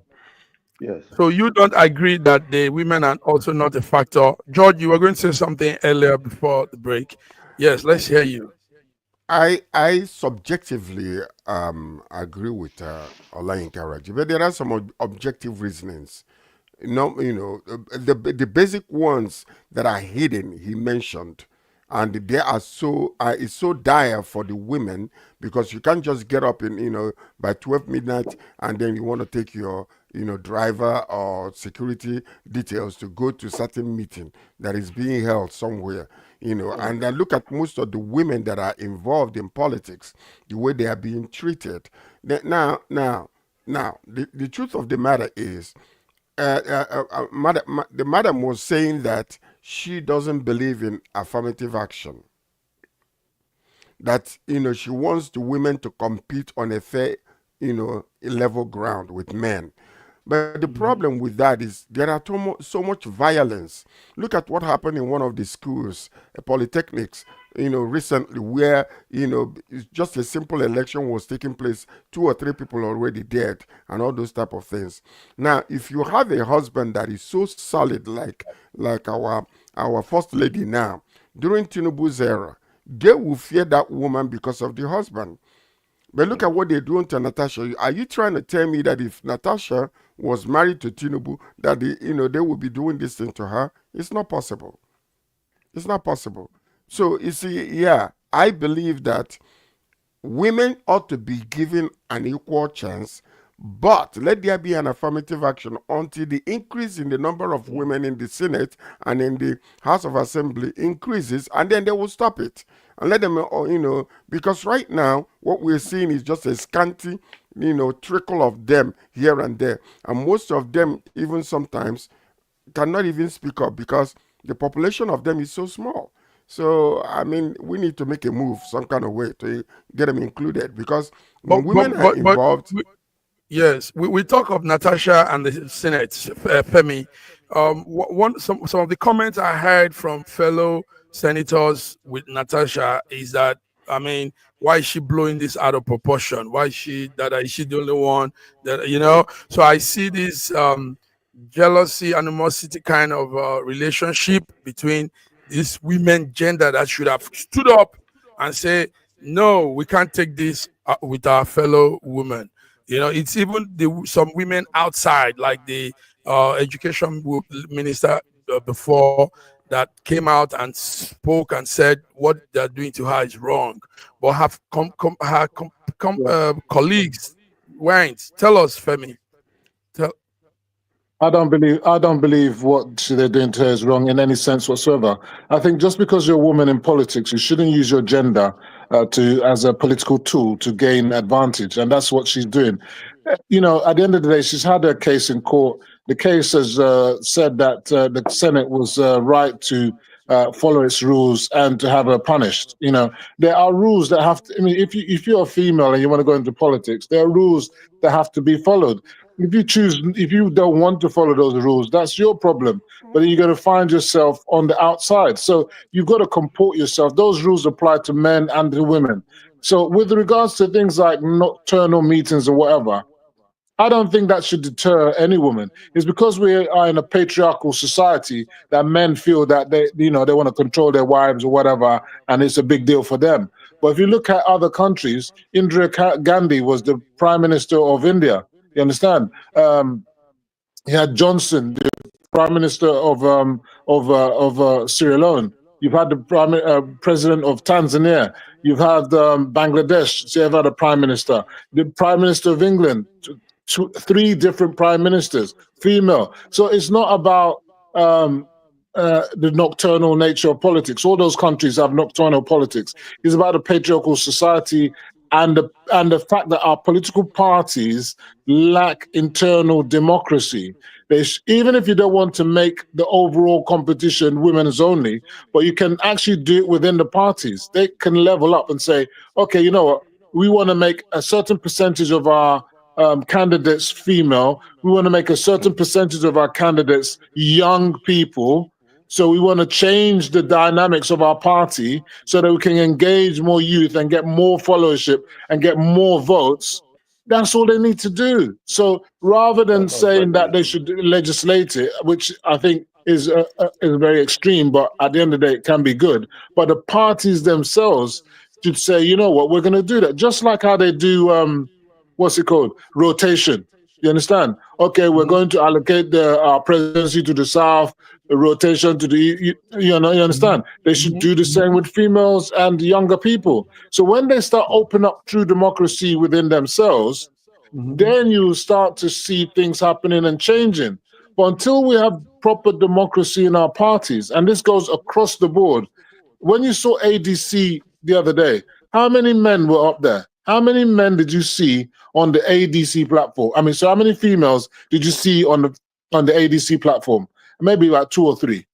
Yes. So you don't agree that the women are also not a factor? George, you were going to say something earlier before the break. Yes, let's hear you. I subjectively agree with Olayinka Raji, but there are some objective reasonings. The basic ones that are hidden, he mentioned, and they are it's so dire for the women, because you can't just get up by 12 midnight and then you want to take your driver or security details to go to certain meeting that is being held somewhere. And I look at most of the women that are involved in politics, the way they are being treated. Now, the truth of the matter is, the madam was saying that she doesn't believe in affirmative action. That, she wants the women to compete on a fair, level ground with men. But the problem with that is there are so much violence. Look at what happened in one of the schools, polytechnics, recently, where, it's just a simple election was taking place, 2 or 3 people already dead, and all those type of things. Now, if you have a husband that is so solid, like our first lady now, during Tinubu's era, they will fear that woman because of the husband. But look at what they're doing to Natasha. Are you trying to tell me that if Natasha was married to Tinubu, that they would be doing this thing to her? It's not possible. It's not possible. So you see, yeah, I believe that women ought to be given an equal chance, but let there be an affirmative action until the increase in the number of women in the Senate and in the House of Assembly increases, and then they will stop it. And let them, because right now, what we're seeing is just a scanty, trickle of them here and there. And most of them, even sometimes, cannot even speak up because the population of them is so small. So, I mean, we need to make a move some kind of way to get them included, because when women are involved... Yes, we talk of Natasha and the Senate, Femi. Some of the comments I heard from fellow senators with Natasha is that, I mean, why is she blowing this out of proportion? Why is she the only one that, So I see this jealousy, animosity kind of relationship between this women gender that should have stood up and say, no, we can't take this with our fellow women. It's even some women outside, like the education minister before, that came out and spoke and said what they're doing to her is wrong. But have her colleagues weren't. Tell us, Femi. I don't believe what they're doing to her is wrong in any sense whatsoever. I think just because you're a woman in politics, you shouldn't use your gender as a political tool to gain advantage, and that's what she's doing. At the end of the day, she's had her case in court. The case has said that the Senate was right to follow its rules and to have her punished. There are rules that have to. I mean, if you're a female and you want to go into politics, there are rules that have to be followed. If you don't want to follow those rules, that's your problem. But then you're going to find yourself on the outside. So you've got to comport yourself. Those rules apply to men and to women. So with regards to things like nocturnal meetings or whatever, I don't think that should deter any woman. It's because we are in a patriarchal society that men feel that they want to control their wives or whatever, and it's a big deal for them. But if you look at other countries, Indira Gandhi was the Prime Minister of India. You understand? You had Johnson, the Prime Minister of Sierra Leone. You've had the President of Tanzania. You've had Bangladesh. So you've had a Prime Minister. The Prime Minister of England. 3 different prime ministers, female. So it's not about the nocturnal nature of politics. All those countries have nocturnal politics. It's about a patriarchal society and the fact that our political parties lack internal democracy. Even if you don't want to make the overall competition women's only, but you can actually do it within the parties. They can level up and say, okay, you know what? We want to make a certain percentage of our candidates female. We want to make a certain percentage of our candidates young people. So we want to change the dynamics of our party so that we can engage more youth and get more followership and get more votes. That's all they need to do. So rather than saying that they should legislate it, which I think is very extreme, but at the end of the day, it can be good. But the parties themselves should say, you know what, we're going to do that. Just like how they do what's it called? Rotation. You understand? Okay, we're going to allocate our presidency to the South, the rotation to the, you understand? They should do the same with females and younger people. So when they start opening up true democracy within themselves, then you start to see things happening and changing. But until we have proper democracy in our parties, and this goes across the board, when you saw ADC the other day, how many men were up there? How many men did you see on the ADC platform? I mean, so how many females did you see on the ADC platform? Maybe about 2 or 3.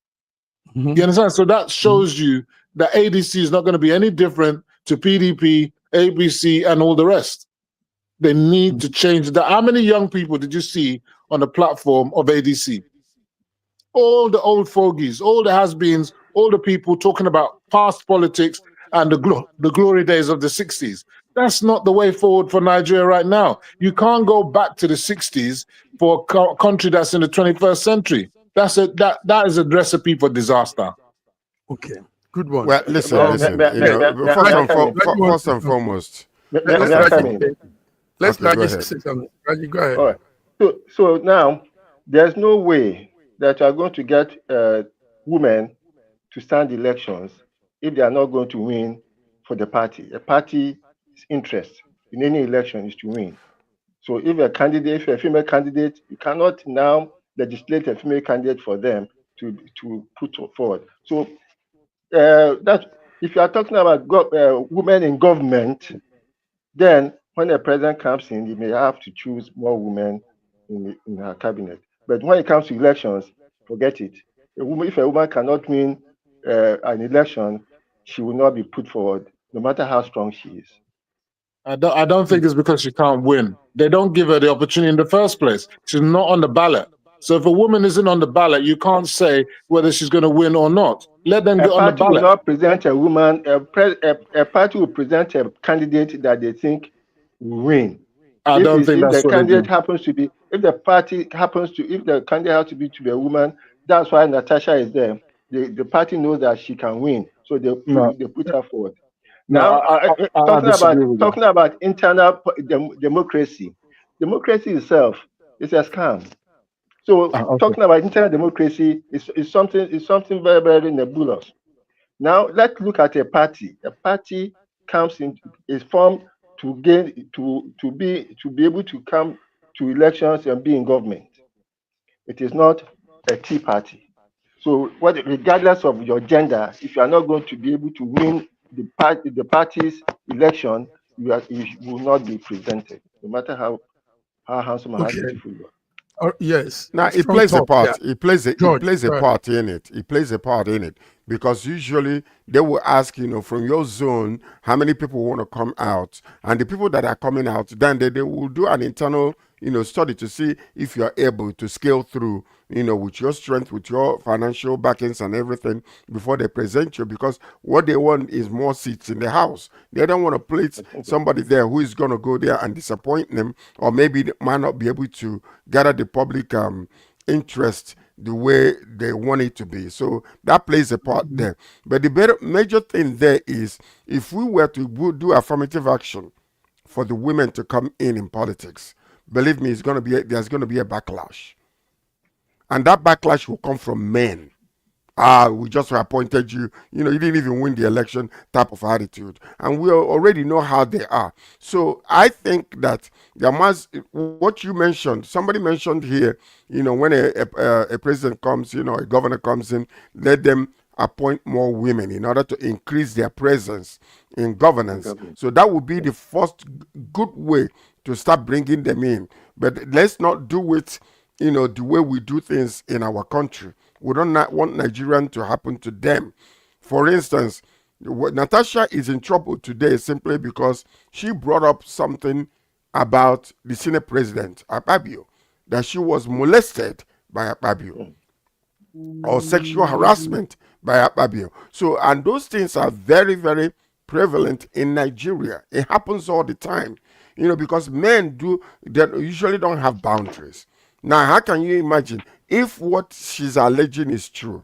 You understand? So that shows you that ADC is not going to be any different to PDP, ABC, and all the rest. They need to change that. How many young people did you see on the platform of ADC? All the old fogies, all the has-beens, all the people talking about past politics and the glory days of the 60s. That's not the way forward for Nigeria right now. You can't go back to the 60s for a country that's in the 21st century. That is a recipe for disaster. Okay, good one. Well, listen. First and foremost, let's okay, say something. Raji, go ahead. All right. So now there's no way that you are going to get women to stand elections if they are not going to win for the party. A party's interest in any election is to win. So if a female candidate, you cannot now legislate a female candidate for them to put forward. So that if you are talking about women in government, then when a president comes in, he may have to choose more women in her cabinet. But when it comes to elections, forget it. If a woman cannot win an election, she will not be put forward, no matter how strong she is. I don't think it's because she can't win. They don't give her the opportunity in the first place. She's not on the ballot. So if a woman isn't on the ballot, you can't say whether she's going to win or not. Let them get on the ballot. A party will not present a woman. A party will present a candidate that they think will win. I don't think that's if the what candidate happens to be, if the party happens to, if the candidate has to be a woman, that's why Natasha is there. The party knows that she can win, so they put her forward. Now, talking about internal democracy, democracy itself is a scam. So talking about internal democracy is something very, very nebulous. Now let's look at a party. A party is formed to be able to come to elections and be in government. It is not a tea party. So regardless of your gender, if you are not going to be able to win the party's election, you will not be presented, no matter how handsome and how beautiful you are. Yes. Now it plays a part. Yeah. It plays a part in it. It plays a part in it because usually they will ask, from your zone, how many people want to come out, and the people that are coming out, then they will do an internal, study to see if you are able to scale through, with your strength, with your financial backings and everything before they present you. Because what they want is more seats in the house. They don't want to place somebody there who is going to go there and disappoint them, or maybe they might not be able to gather the public interest the way they want it to be. So that plays a part there. But the major thing there is, if we were to do affirmative action for the women to come in politics, believe me, there's going to be a backlash. And that backlash will come from men. We just appointed you, you didn't even win the election type of attitude. And we already know how they are. So I think that what you mentioned, somebody mentioned here, when a president comes, a governor comes in, let them appoint more women in order to increase their presence in governance. So that would be the first good way to start bringing them in. But let's not do it the way we do things in our country. We don't want Nigerian to happen to them. For instance, Natasha is in trouble today simply because she brought up something about the Senate President, Akpabio, that she was molested by Akpabio or sexual harassment by Akpabio. So, and those things are very, very prevalent in Nigeria. It happens all the time, because men they usually don't have boundaries. Now, how can you imagine if what she's alleging is true?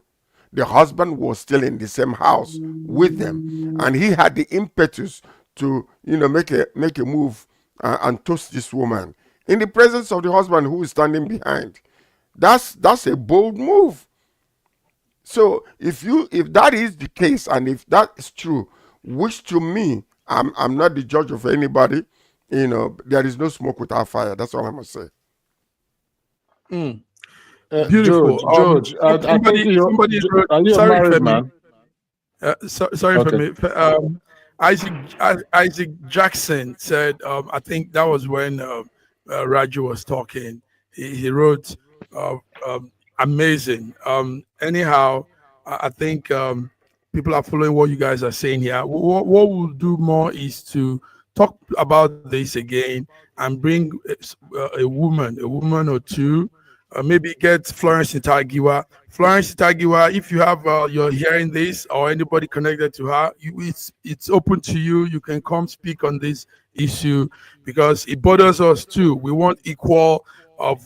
The husband was still in the same house with them, and he had the impetus to, make a move and toast this woman in the presence of the husband who is standing behind. That's a bold move. So if that is the case, and if that is true, which to me, I'm not the judge of anybody, there is no smoke without fire. That's all I must say. Beautiful. George, somebody wrote, are you a married man? Sorry for me. Isaac Jackson said, I think that was when Raju was talking. He wrote, amazing. Anyhow, I think people are following what you guys are saying here. What we'll do more is to talk about this again and bring a woman or two. Maybe get Florence Itagiwa. Florence Itagiwa, if you have you're hearing this or anybody connected to her, it's open to you. You can come speak on this issue because it bothers us too. We want equal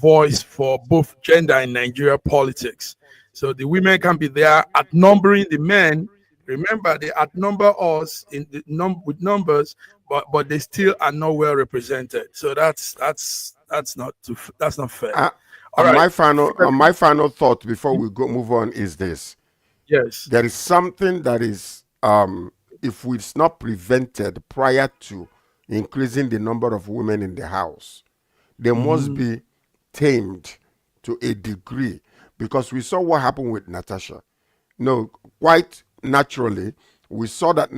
voice for both gender in Nigeria politics. So the women can be there outnumbering the men. Remember, they outnumber us in the with numbers, but they still are not well represented. So that's not fair. All And right. my final thought before we move on is this. Yes. There is something that is, if it's not prevented prior to increasing the number of women in the house, they must be tamed to a degree, because we saw what happened with Natasha. No, quite naturally, we saw that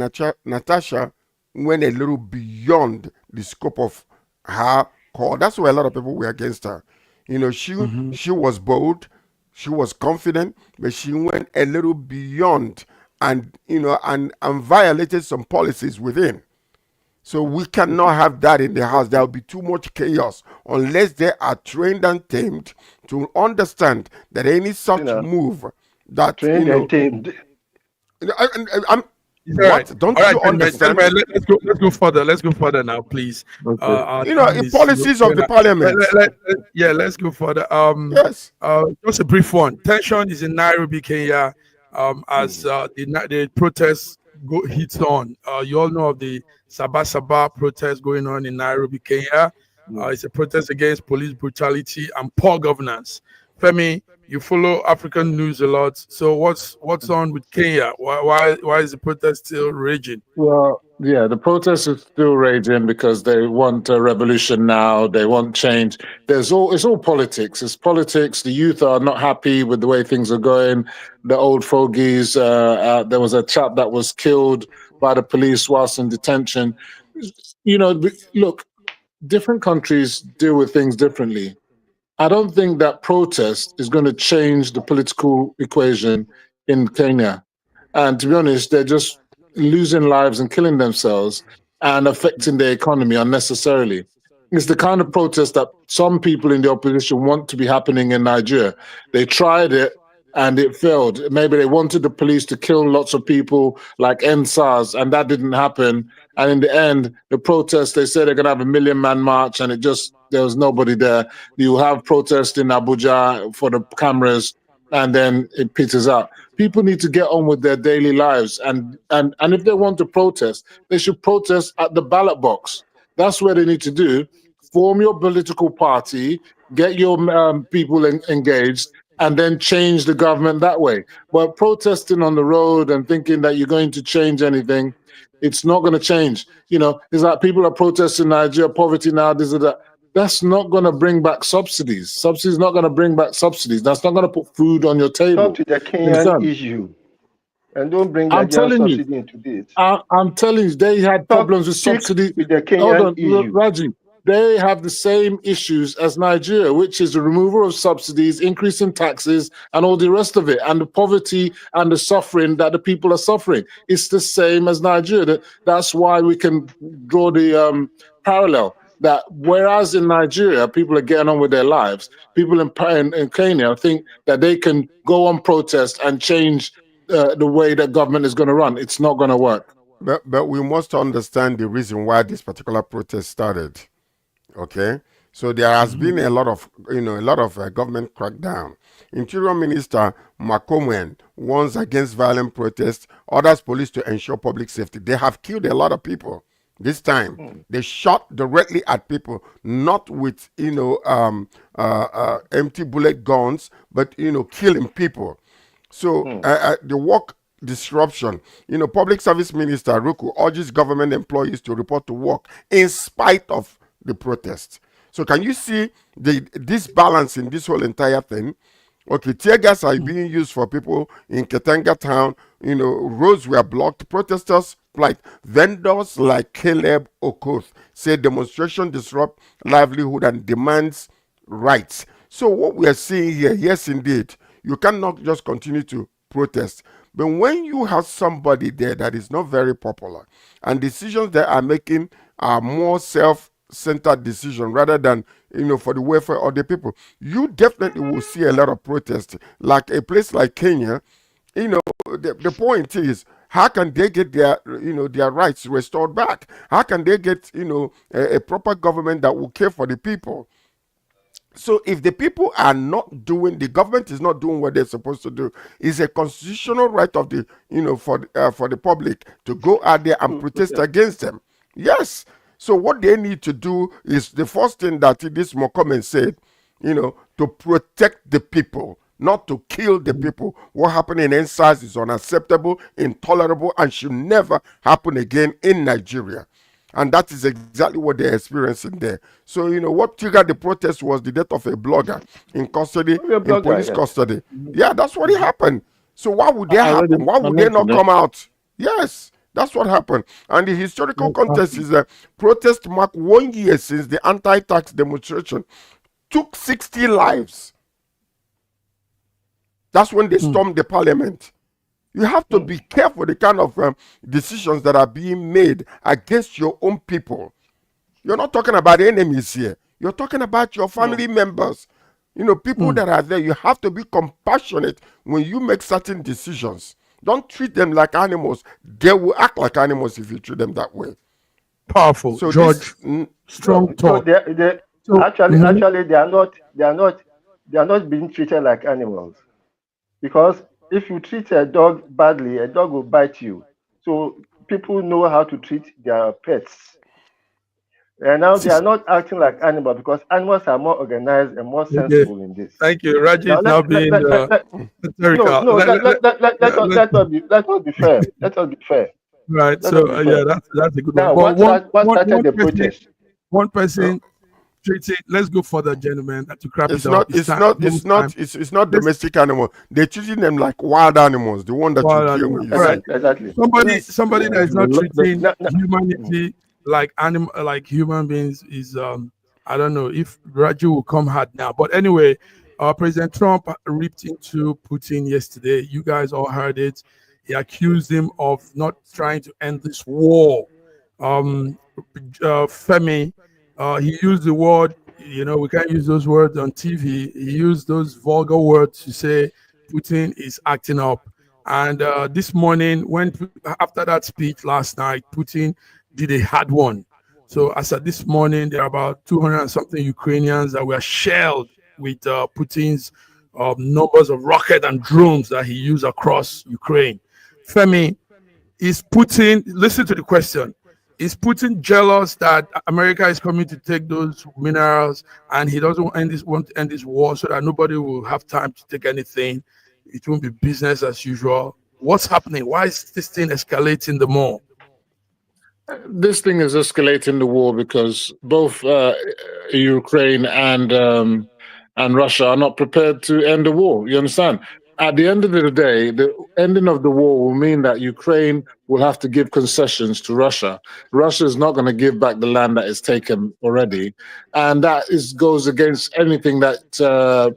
Natasha went a little beyond the scope of her call. That's why a lot of people were against her. You know, she was bold, she was confident, but she went a little beyond and and violated some policies within. So we cannot have that in the house. There will be too much chaos unless they are trained and tamed to understand that any such move that trained and tamed. I'm what? Right. Don't you understand? Let's go further. Let's go further now, please. Okay. In policies of the parliament. Let's go further. Yes. Just a brief one. Tension is in Nairobi, Kenya, as the protests hits on. You all know of the Sabasaba protest going on in Nairobi, Kenya. It's a protest against police brutality and poor governance. Femi, you follow African news a lot. So what's on with Kenya? Why is the protest still raging? Well, yeah, the protest is still raging because they want a revolution now. They want change. It's all politics. It's politics. The youth are not happy with the way things are going. The old fogies. There was a chap that was killed by the police whilst in detention. Look, different countries deal with things differently. I don't think that protest is going to change the political equation in Kenya. And to be honest, they're just losing lives and killing themselves and affecting their economy unnecessarily. It's the kind of protest that some people in the opposition want to be happening in Nigeria. They tried it and it failed. Maybe they wanted the police to kill lots of people like NSAS, and that didn't happen. And in the end, the protest, they said they're going to have a 1 million man march, and there was nobody there. You have protests in Abuja for the cameras, and then it peters out. People need to get on with their daily lives, and if they want to protest, they should protest at the ballot box. That's what they need to do. Form your political party, get your people engaged, and then change the government that way. But protesting on the road and thinking that you're going to change anything, it's not going to change. It's like people are protesting in Nigeria, poverty now, this or that. That's not going to bring back subsidies. Subsidies not going to bring back subsidies. That's not going to put food on your table. Come to the Kenyan issue. And don't bring Nigerian subsidy into this. I'm telling you, they had problems with subsidy. With the Kenyan issue. Raji, they have the same issues as Nigeria, which is the removal of subsidies, increase in taxes, and all the rest of it, and the poverty and the suffering that the people are suffering. It's the same as Nigeria. That's why we can draw the parallel. That whereas in Nigeria, people are getting on with their lives, people in Kenya think that they can go on protest and change the way that government is going to run. It's not going to work. But we must understand the reason why this particular protest started. Okay, so there has been a lot of government crackdown. Interior Minister Makomen warns against violent protests, orders police to ensure public safety. They have killed a lot of people this time. They shot directly at people, not with empty bullet guns, but killing people. So the work disruption. Public Service Minister Ruku urges government employees to report to work in spite of the protest. So can you see this balance in this whole entire thing? Okay, tear gas are being used for people in Katanga town. Roads were blocked. Protesters plight. Vendors like Caleb Okoth say demonstration disrupt livelihood and demands rights. So what we are seeing here, yes, indeed, you cannot just continue to protest. But when you have somebody there that is not very popular, and decisions they are making are more self-centered decisions rather than for the welfare of the people, you definitely will see a lot of protest. Like a place like Kenya, the point is, how can they get their rights restored back? How can they get a proper government that will care for the people? So if the people are not doing, the government is not doing what they're supposed to do, it's a constitutional right of the for the public to go out there and protest against them. Yes. So what they need to do is the first thing that this Mokomen said, to protect the people, not to kill the people. What happened in NSAS is unacceptable, intolerable, and should never happen again in Nigeria. And that is exactly what they're experiencing there. So, what triggered the protest was the death of a blogger in custody, in police custody. Yeah, that's what happened. So why would that happen? Why would they not come out? Yes, that's what happened. And the historical context is that protest marked 1 year since the anti-tax demonstration took 60 lives. That's when they stormed the parliament. You have to be careful the kind of decisions that are being made against your own people. You're not talking about enemies here. You're talking about your family members. People that are there. You have to be compassionate when you make certain decisions. Don't treat them like animals. They will act like animals if you treat them that way. Powerful, so George. Strong talk. Actually, they are not being treated like animals, because if you treat a dog badly, a dog will bite you. So people know how to treat their pets. And now they are not acting like animals, because animals are more organized and more sensible in this. Thank you. Raji is now being rhetorical. Let us be fair. Let us be fair. Right. So that's a good now, one. What started the protest? One person treating. Let's go for the gentleman to crap it's not domestic animal. They're treating them like wild animals, the one that you kill when you right. Exactly. Somebody that is not treating humanity like human beings is I don't know if Raju will come hard now. But anyway, President Trump ripped into Putin yesterday. You guys all heard it. He accused him of not trying to end this war. Femi, he used the word, we can't use those words on TV. He used those vulgar words to say Putin is acting up. And this morning, after that speech last night, Putin did a hard one. So as of this morning, there are about 200 and something Ukrainians that were shelled with Putin's numbers of rockets and drones that he used across Ukraine. Femi, is Putin, listen to the question, is Putin jealous that America is coming to take those minerals and he doesn't want to end this war so that nobody will have time to take anything? It won't be business as usual. What's happening? Why is this thing escalating the more? This thing is escalating the war because both Ukraine and Russia are not prepared to end the war. You understand? At the end of the day, the ending of the war will mean that Ukraine will have to give concessions to Russia. Russia is not going to give back the land that is taken already. And that goes against anything that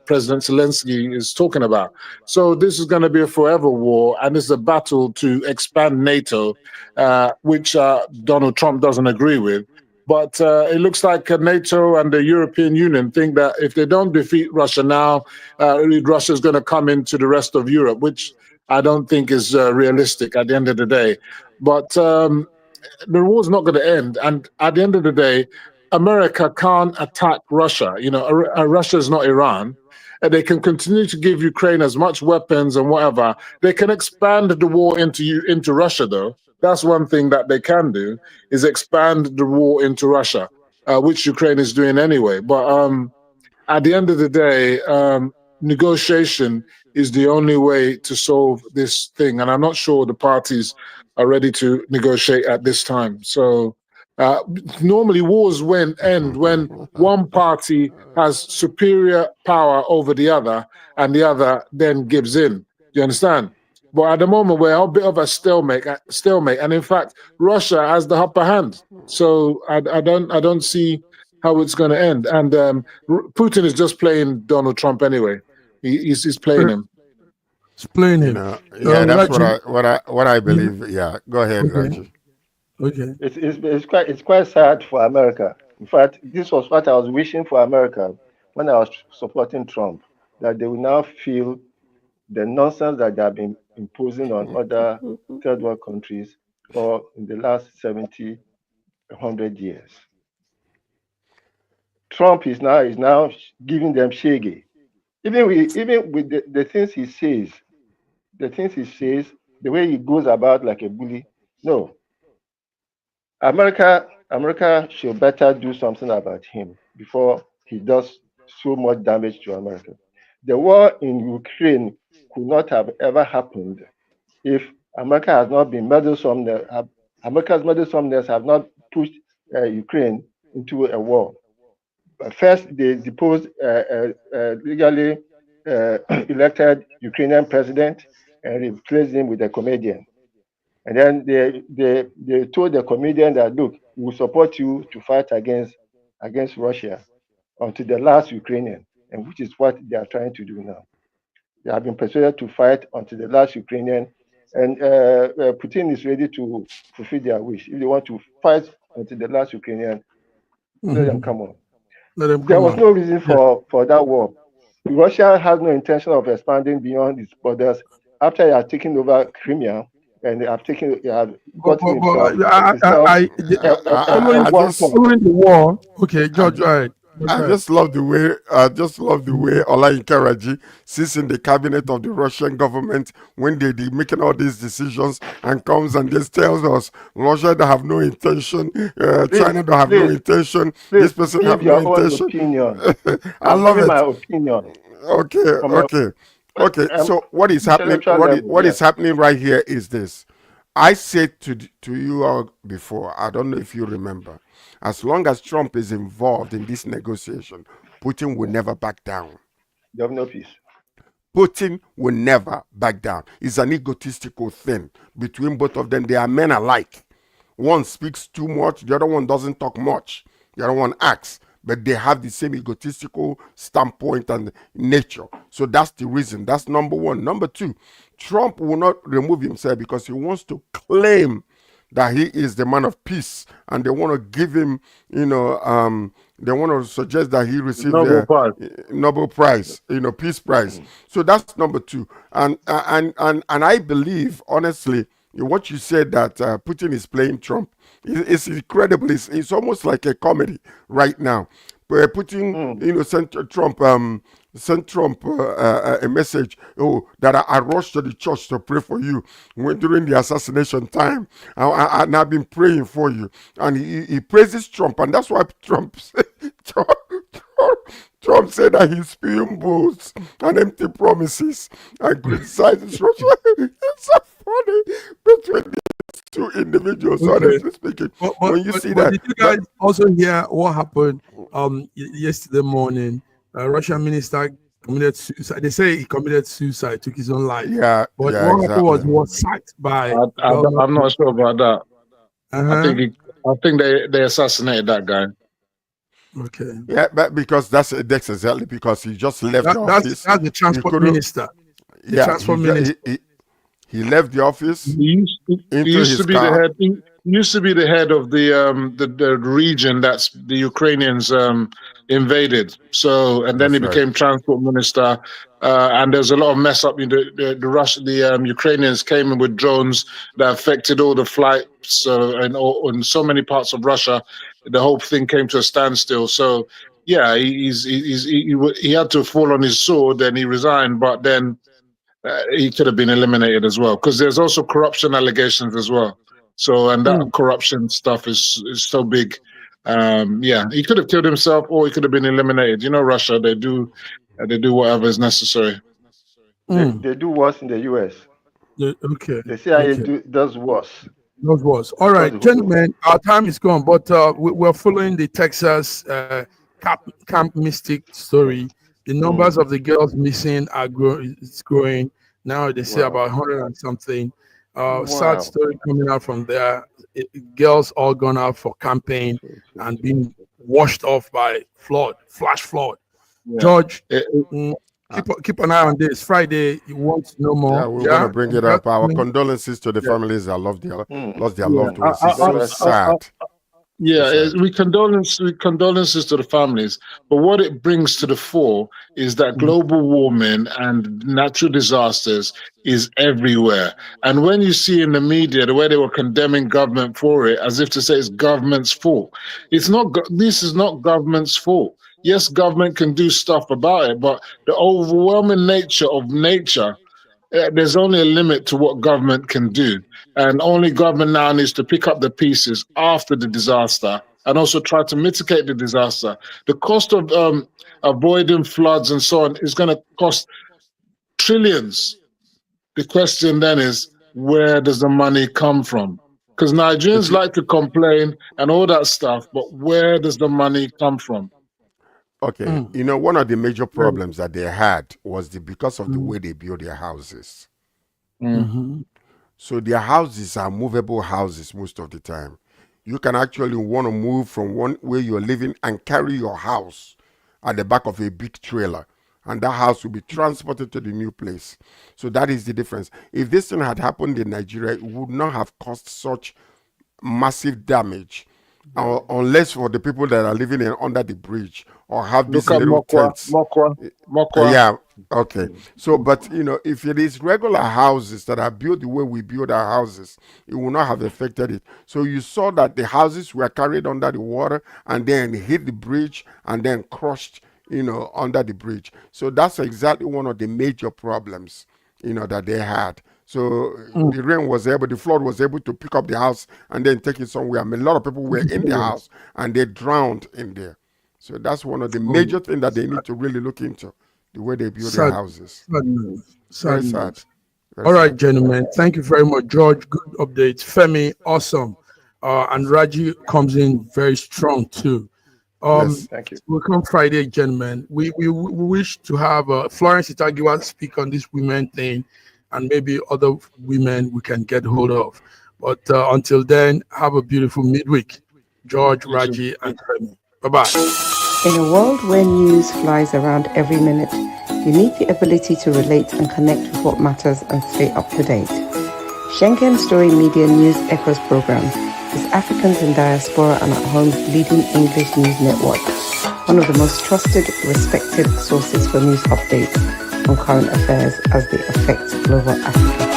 President Zelensky is talking about. So this is going to be a forever war, and it's a battle to expand NATO, which Donald Trump doesn't agree with. But it looks like NATO and the European Union think that if they don't defeat Russia now, Russia is going to come into the rest of Europe, which I don't think is realistic at the end of the day. But the war's not going to end. And at the end of the day, America can't attack Russia. Russia is not Iran. They can continue to give Ukraine as much weapons and whatever. They can expand the war into Russia, though. That's one thing that they can do, is expand the war into Russia, which Ukraine is doing anyway. But at the end of the day, negotiation is the only way to solve this thing. And I'm not sure the parties are ready to negotiate at this time. So normally wars end when one party has superior power over the other and the other then gives in. Do you understand? But at the moment, we're a bit of a stalemate, and in fact, Russia has the upper hand. So I don't see how it's going to end. And Putin is just playing Donald Trump anyway. He's playing him. Explain You him. know, yeah, that's Raji, what I believe. Yeah, go ahead, okay, Raji. okay. It's quite sad for America. In fact, this was what I was wishing for America when I was supporting Trump, that they will now feel the nonsense that they have been imposing on other third world countries or in the last 70, 100 years. Trump is now giving them shaggy. Even with the things he says, the way he goes about like a bully. No, America should better do something about him before he does so much damage to America. The war in Ukraine could not have ever happened if America has not been meddlesome. America's meddlesomeness have not pushed Ukraine into a war. First, they deposed legally elected Ukrainian president and replaced him with a comedian. And then they told the comedian that, look, we will support you to fight against Russia until the last Ukrainian, and which is what they are trying to do now. They have been persuaded to fight until the last Ukrainian, and Putin is ready to fulfill their wish. If they want to fight until the last Ukrainian, let them come on. There was no reason for that war. Russia has no intention of expanding beyond its borders after they have taken over Crimea and they have gotten following the war. Okay, George, right. I just love the way Olayinka Raji sits in the cabinet of the Russian government when they making all these decisions and comes and just tells us Russia that have no intention, China that have no intention, this person have no intention. I love it. My opinion. Okay. So what is happening? What is happening right here is this. I said to you all before. I don't know if you remember. As long as Trump is involved in this negotiation, Putin will never back down. You have no peace. Putin will never back down. It's an egotistical thing between both of them. They are men alike. One speaks too much, the other one doesn't talk much. The other one acts, but they have the same egotistical standpoint and nature. So that's the reason. That's number one. Number two, Trump will not remove himself because he wants to claim that he is the man of peace, and they want to give him, they want to suggest that he received Nobel Prize, Peace Prize. So that's number two. And I believe, honestly, what you said that Putin is playing Trump, it's incredible. It's almost like a comedy right now. But Putin, sent Trump a message, that I rushed to the church to pray for you during the assassination time, and I've been praying for you. And he praises Trump, and that's why Trump said that he's spewing bulls and empty promises and criticizes Russia. It's so funny between these two individuals, honestly speaking. When you see that. Did you guys also hear what happened yesterday morning? Russian minister committed suicide. They say he committed suicide, took his own life. Yeah, but yeah, what happened was sacked by. I'm not sure about that. I think they assassinated that guy. Okay. Yeah, but because that's exactly because he just left the office. That's the transport minister. He left the office. He used to be the head of the region that's the Ukrainians invaded. So, and then he became transport minister. And there's a lot of mess up. The Ukrainians came in with drones that affected all the flights in so many parts of Russia. The whole thing came to a standstill. So, yeah, he had to fall on his sword and he resigned. But then he could have been eliminated as well, because there's also corruption allegations as well. So, and that corruption stuff is so big. He could have killed himself, or he could have been eliminated. Russia, they do whatever is necessary. They do worse in the US. The CIA does worse. Does worse. All right, gentlemen, our time is gone, but we're following the Texas Camp Mystic story. The numbers of the girls missing are growing. Now they say about 100 and something. Sad story coming out from there. Girls all gone out for campaign and being washed off by flash flood. Yeah. George, keep an eye on this. Friday, you want to know more? Yeah, we're gonna bring it up. Our condolences to the Yeah. families that lost their Yeah. loved ones. It's so sad. Yeah, we condolences to the families. But what it brings to the fore is that global warming and natural disasters is everywhere. And when you see in the media the way they were condemning government for it, as if to say it's government's fault, it's not. This is not government's fault. Yes, government can do stuff about it, but the overwhelming nature of nature. There's only a limit to what government can do. And only government now needs to pick up the pieces after the disaster and also try to mitigate the disaster. The cost of avoiding floods and so on is going to cost trillions. The question then is, where does the money come from? Because Nigerians like to complain and all that stuff, but where does the money come from? Okay, you know, one of the major problems that they had was because of the way they build their houses. So their houses are movable houses most of the time. You can actually want to move from one where you're living and carry your house at the back of a big trailer, and that house will be transported to the new place. So that is the difference. If this thing had happened in Nigeria, it would not have caused such massive damage. Unless for the people that are living under the bridge or have these little tents. Mokwa. Yeah, okay. So, but you know, if it is regular houses that are built the way we build our houses, it will not have affected it. So you saw that the houses were carried under the water and then hit the bridge and then crushed, you know, under the bridge. So that's exactly one of the major problems, you know, that they had. So the flood was able to pick up the house and then take it somewhere. I mean, a lot of people were in the house and they drowned in there. So that's one of the major things that they need to really look into, the way they build their houses. Very sad. All right, gentlemen. Thank you very much, George. Good update. Femi, awesome. And Raji comes in very strong too. Yes. Thank you. Welcome Friday, gentlemen. We wish to have Florence Itagiwa speak on this women thing, and maybe other women we can get hold of. But until then, have a beautiful midweek. George, Raji, and Femi. Bye-bye. In a world where news flies around every minute, you need the ability to relate and connect with what matters and stay up to date. Schengen Story Media News Echoes program is Africans in Diaspora and at Home's leading English news network, one of the most trusted, respected sources for news updates on current affairs as they affect global Africa.